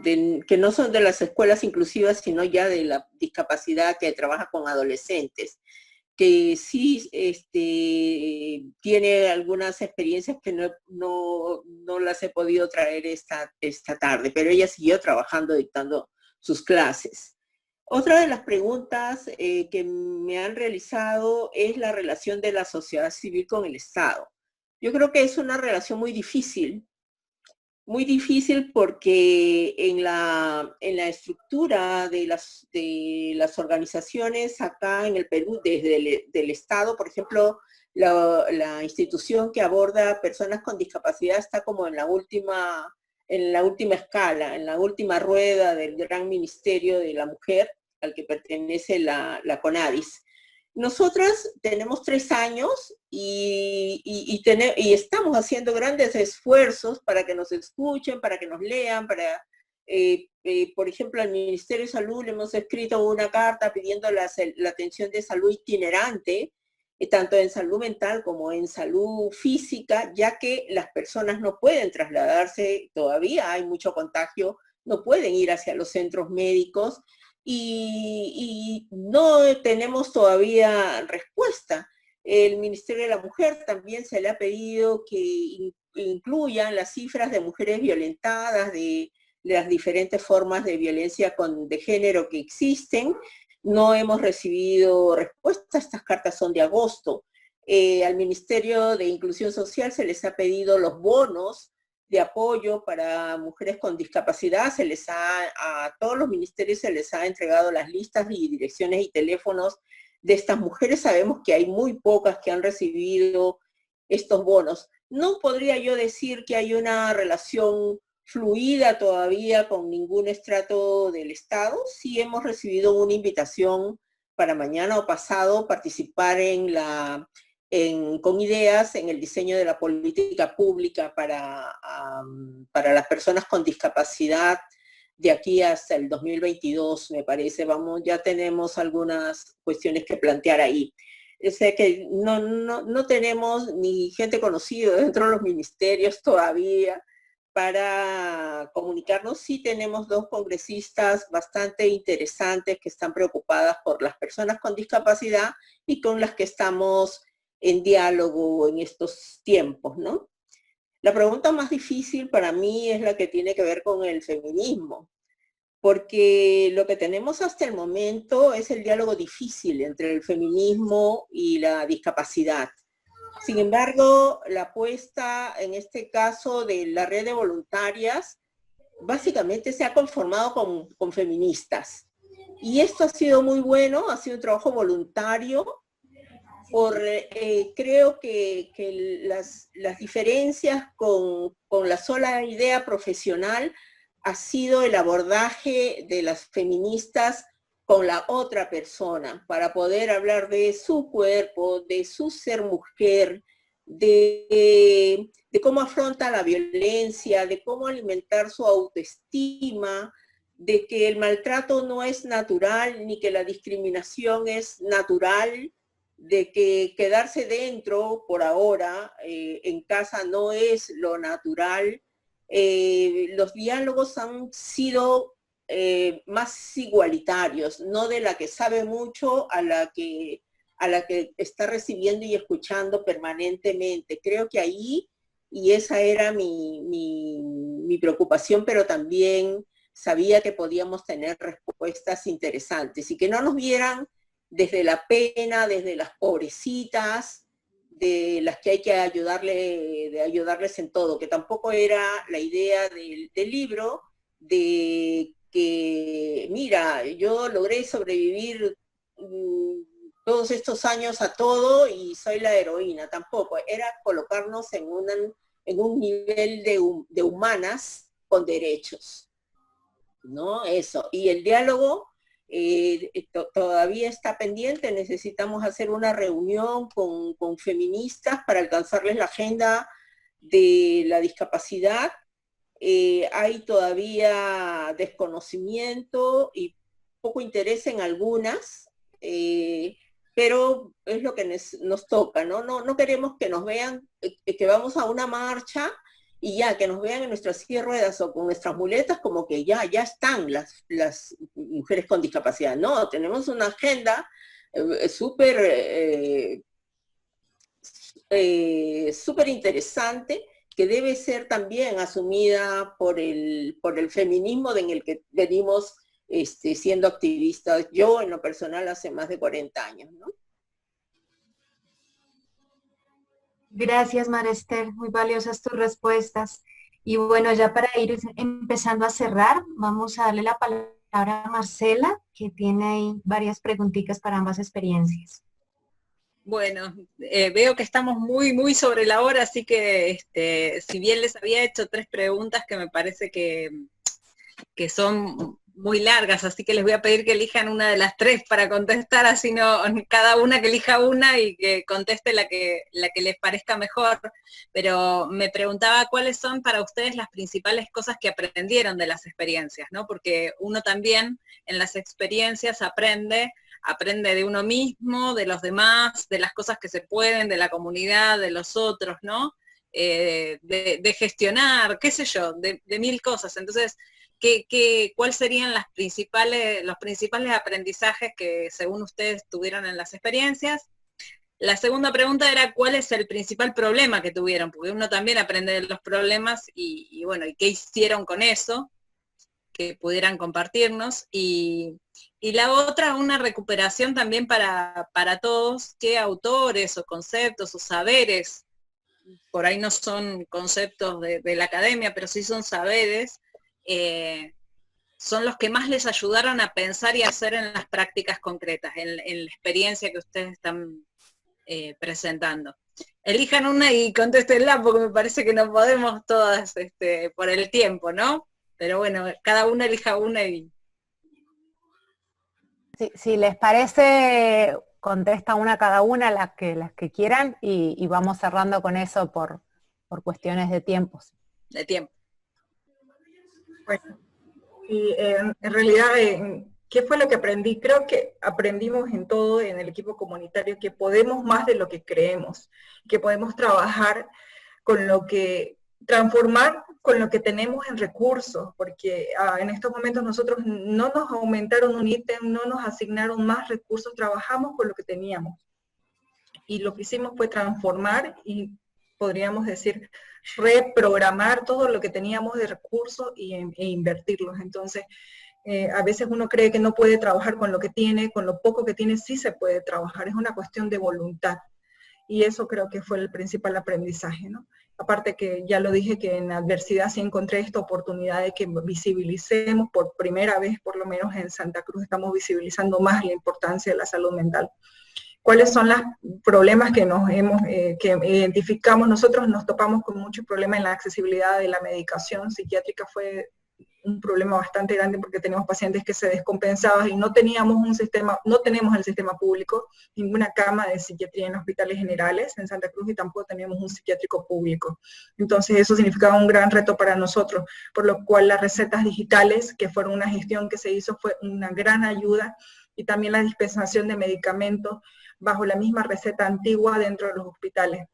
que no son de las escuelas inclusivas, sino ya de la discapacidad, que trabaja con adolescentes, que sí tiene algunas experiencias que no las he podido traer esta tarde, pero ella siguió trabajando, dictando sus clases. Otra de las preguntas que me han realizado es la relación de la sociedad civil con el Estado. Yo creo que es una relación muy difícil porque en la estructura de las organizaciones acá en el Perú, desde el Estado, por ejemplo, la institución que aborda personas con discapacidad está como en la última escala, en la última rueda del gran ministerio de la mujer al que pertenece la CONADIS. Nosotras tenemos 3 años y estamos haciendo grandes esfuerzos para que nos escuchen, para que nos lean, por ejemplo, al Ministerio de Salud le hemos escrito una carta pidiendo la atención de salud itinerante, tanto en salud mental como en salud física, ya que las personas no pueden trasladarse, todavía hay mucho contagio, no pueden ir hacia los centros médicos, y no tenemos todavía respuesta. El Ministerio de la Mujer también se le ha pedido que incluyan las cifras de mujeres violentadas, de las diferentes formas de violencia de género que existen. No hemos recibido respuesta, estas cartas son de agosto. Al Ministerio de Inclusión Social se les ha pedido los bonos de apoyo para mujeres con discapacidad, a todos los ministerios se les ha entregado las listas y direcciones y teléfonos de estas mujeres. Sabemos que hay muy pocas que han recibido estos bonos. No podría yo decir que hay una relación fluida todavía con ningún estrato del Estado. Sí hemos recibido una invitación para mañana o pasado participar con ideas en el diseño de la política pública para las personas con discapacidad de aquí hasta el 2022, me parece. Ya tenemos algunas cuestiones que plantear ahí. Sé que no tenemos ni gente conocida dentro de los ministerios todavía para comunicarnos. Sí tenemos 2 congresistas bastante interesantes que están preocupadas por las personas con discapacidad y con las que estamos en diálogo en estos tiempos, ¿no? La pregunta más difícil para mí es la que tiene que ver con el feminismo, porque lo que tenemos hasta el momento es el diálogo difícil entre el feminismo y la discapacidad. Sin embargo, la apuesta en este caso de la red de voluntarias básicamente se ha conformado con feministas. Y esto ha sido muy bueno, ha sido un trabajo voluntario. Creo que las diferencias con la sola idea profesional ha sido el abordaje de las feministas con la otra persona, para poder hablar de su cuerpo, de su ser mujer, de cómo afronta la violencia, de cómo alimentar su autoestima, de que el maltrato no es natural, ni que la discriminación es natural, de que quedarse dentro por ahora en casa no es lo natural. Los diálogos han sido más igualitarios, no de la que sabe mucho a la que está recibiendo y escuchando permanentemente. Creo que ahí, y esa era mi preocupación, pero también sabía que podíamos tener respuestas interesantes y que no nos vieran desde la pena, desde las pobrecitas, de las que hay que ayudarles en todo, que tampoco era la idea del libro, de que, mira, yo logré sobrevivir todos estos años a todo y soy la heroína, tampoco, era colocarnos en un nivel de humanas con derechos, ¿no? Eso, y el diálogo todavía está pendiente, necesitamos hacer una reunión con feministas para alcanzarles la agenda de la discapacidad. Hay todavía desconocimiento y poco interés en algunas, pero es lo que nos toca, ¿no? No queremos que nos vean, que vamos a una marcha y ya, que nos vean en nuestras silla de ruedas o con nuestras muletas como que ya están las mujeres con discapacidad. No, tenemos una agenda súper interesante, que debe ser también asumida por el feminismo en el que venimos siendo activistas, yo en lo personal hace más de 40 años, ¿no? Gracias, María Esther, muy valiosas tus respuestas. Y bueno, ya para ir empezando a cerrar, vamos a darle la palabra a Marcela, que tiene ahí varias preguntitas para ambas experiencias. Bueno, veo que estamos muy sobre la hora, así que si bien les había hecho 3 preguntas que me parece que son muy largas, así que les voy a pedir que elijan una de las 3 para contestar, así no, cada una que elija una y que conteste la que les parezca mejor. Pero me preguntaba cuáles son para ustedes las principales cosas que aprendieron de las experiencias, ¿no? Porque uno también en las experiencias aprende de uno mismo, de los demás, de las cosas que se pueden, de la comunidad, de los otros, ¿no? De gestionar, qué sé yo, de 1000 cosas. Entonces, ¿cuáles serían los principales aprendizajes que según ustedes tuvieron en las experiencias? La segunda pregunta era ¿cuál es el principal problema que tuvieron? Porque uno también aprende de los problemas y bueno, ¿y qué hicieron con eso? Que pudieran compartirnos. Y la otra, una recuperación también para todos, qué autores o conceptos o saberes, por ahí no son conceptos de la academia, pero sí son saberes, son los que más les ayudaron a pensar y a hacer en las prácticas concretas, en la experiencia que ustedes están presentando. Elijan una y contéstenla, porque me parece que no podemos todas por el tiempo, ¿no? Pero bueno, cada una elija una y... Si les parece, contesta una cada una, las que quieran, y vamos cerrando con eso por cuestiones de tiempos. De tiempo. Bueno, y en realidad, ¿qué fue lo que aprendí? Creo que aprendimos en todo, en el equipo comunitario, que podemos más de lo que creemos, que podemos trabajar con lo que, transformar con lo que tenemos en recursos, porque en estos momentos nosotros no nos aumentaron un ítem, no nos asignaron más recursos, trabajamos con lo que teníamos. Y lo que hicimos fue transformar y podríamos decir reprogramar todo lo que teníamos de recursos e invertirlos. Entonces, a veces uno cree que no puede trabajar con lo que tiene, con lo poco que tiene sí se puede trabajar, es una cuestión de voluntad. Y eso creo que fue el principal aprendizaje, ¿no? Aparte que ya lo dije, que en la adversidad sí encontré esta oportunidad de que visibilicemos, por primera vez por lo menos en Santa Cruz estamos visibilizando más la importancia de la salud mental. ¿Cuáles son los problemas que que identificamos? Nosotros nos topamos con muchos problemas en la accesibilidad de la medicación psiquiátrica. Fue un problema bastante grande porque tenemos pacientes que se descompensaban y no teníamos un sistema, no tenemos el sistema público, ninguna cama de psiquiatría en hospitales generales en Santa Cruz, y tampoco teníamos un psiquiátrico público. Entonces eso significaba un gran reto para nosotros, por lo cual las recetas digitales, que fueron una gestión que se hizo, fue una gran ayuda, y también la dispensación de medicamentos bajo la misma receta antigua dentro de los hospitales.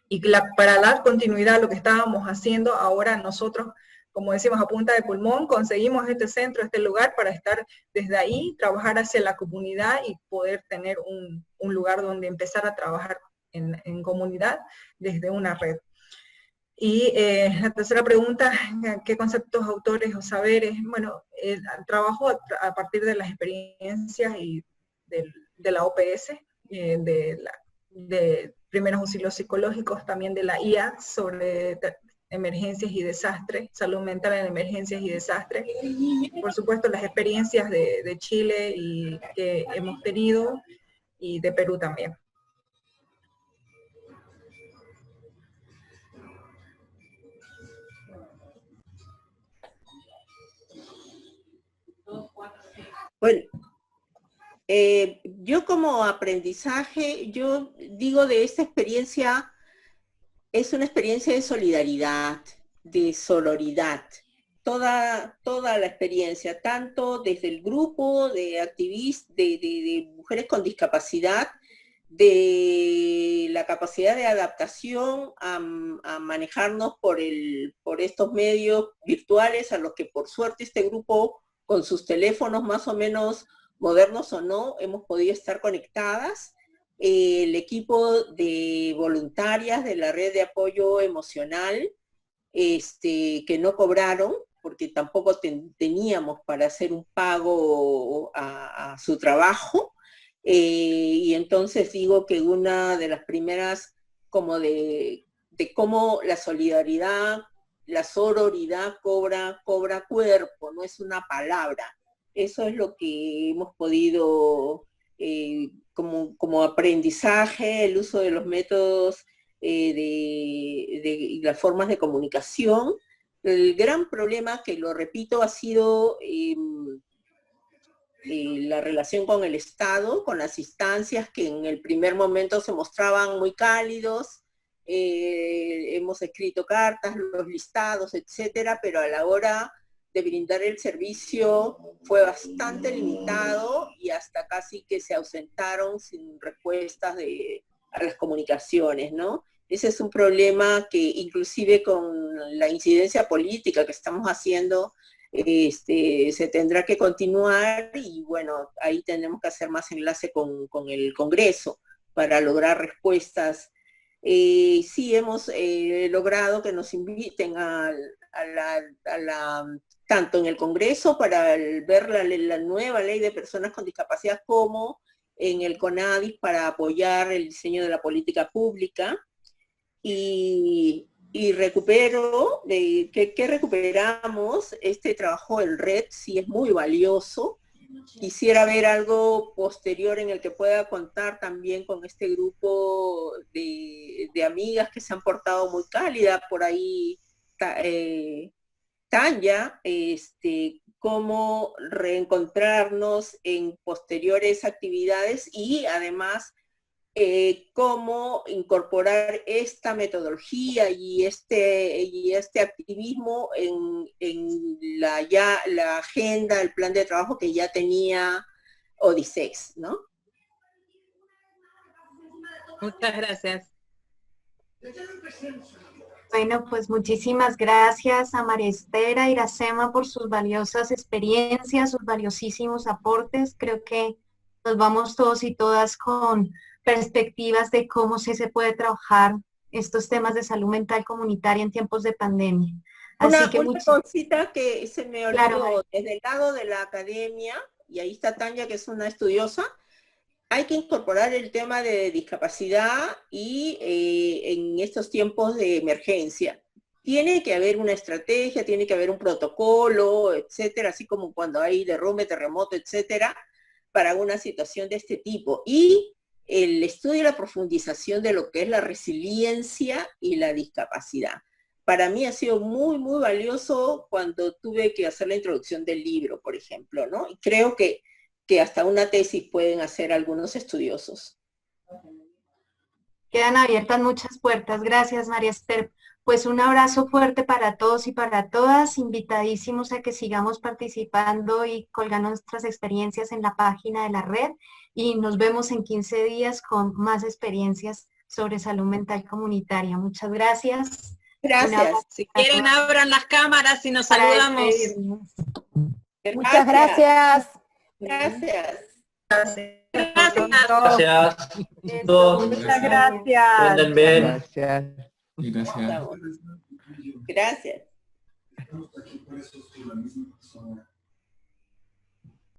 Y para dar continuidad a lo que estábamos haciendo, ahora nosotros, como decimos, a punta de pulmón, conseguimos este centro, este lugar para estar desde ahí, trabajar hacia la comunidad y poder tener un lugar donde empezar a trabajar en comunidad desde una red. Y la tercera pregunta, ¿qué conceptos, autores o saberes? Bueno, trabajo a partir de las experiencias y de la OPS, de primeros auxilios psicológicos, también de la IA sobre emergencias y desastres, salud mental en emergencias y desastres. Por supuesto, las experiencias de Chile y que hemos tenido, y de Perú también. Bueno, yo como aprendizaje, yo digo de esta experiencia, es una experiencia de solidaridad, de sororidad. Toda la experiencia, tanto desde el grupo de activistas, de mujeres con discapacidad, de la capacidad de adaptación a manejarnos por estos medios virtuales, a los que por suerte este grupo, con sus teléfonos más o menos modernos o no, hemos podido estar conectadas. El equipo de voluntarias de la red de apoyo emocional, que no cobraron, porque tampoco teníamos para hacer un pago a su trabajo, y entonces digo que una de las primeras, como de cómo la solidaridad, la sororidad cobra cuerpo, no es una palabra. Eso es lo que hemos podido, como aprendizaje, el uso de los métodos y las formas de comunicación. El gran problema, que lo repito, ha sido la relación con el Estado, con las instancias que en el primer momento se mostraban muy cálidos. Hemos escrito cartas, los listados, etcétera, pero a la hora de brindar el servicio fue bastante limitado y hasta casi que se ausentaron sin respuestas a las comunicaciones, ¿no? Ese es un problema que inclusive con la incidencia política que estamos haciendo, se tendrá que continuar, y bueno, ahí tenemos que hacer más enlace con el Congreso para lograr respuestas. Sí hemos logrado que nos inviten tanto en el Congreso para ver la nueva ley de personas con discapacidad, como en el CONADIS para apoyar el diseño de la política pública. Y recupero, ¿qué recuperamos? Este trabajo en red sí es muy valioso. Quisiera ver algo posterior en el que pueda contar también con este grupo de amigas que se han portado muy cálidas. Por ahí Tanya, cómo reencontrarnos en posteriores actividades, y además cómo incorporar esta metodología y este activismo en la agenda, el plan de trabajo que ya tenía Odisex, ¿no? Muchas gracias. Bueno, pues muchísimas gracias a María Esther, a Iracema por sus valiosas experiencias, sus valiosísimos aportes. Creo que nos vamos todos y todas con perspectivas de cómo se puede trabajar estos temas de salud mental comunitaria en tiempos de pandemia. Una cosita que se me olvidó, claro, desde el lado de la academia, y ahí está Tanya, que es una estudiosa, hay que incorporar el tema de discapacidad y en estos tiempos de emergencia. Tiene que haber una estrategia, tiene que haber un protocolo, etcétera, así como cuando hay derrumbe, terremoto, etcétera, para una situación de este tipo. Y el estudio y la profundización de lo que es la resiliencia y la discapacidad. Para mí ha sido muy, muy valioso cuando tuve que hacer la introducción del libro, por ejemplo, ¿no? Y creo que hasta una tesis pueden hacer algunos estudiosos. Quedan abiertas muchas puertas. Gracias, María Esther. Pues un abrazo fuerte para todos y para todas. Invitadísimos a que sigamos participando y colgando nuestras experiencias en la página de la red. Y nos vemos en 15 días con más experiencias sobre salud mental comunitaria. Muchas gracias. Gracias. Si quieren, abran las cámaras y nos saludamos. Muchas gracias. Gracias. Gracias. Muchas gracias. Aprendan bien. Gracias. Gracias. Estamos aquí por eso, soy la misma persona.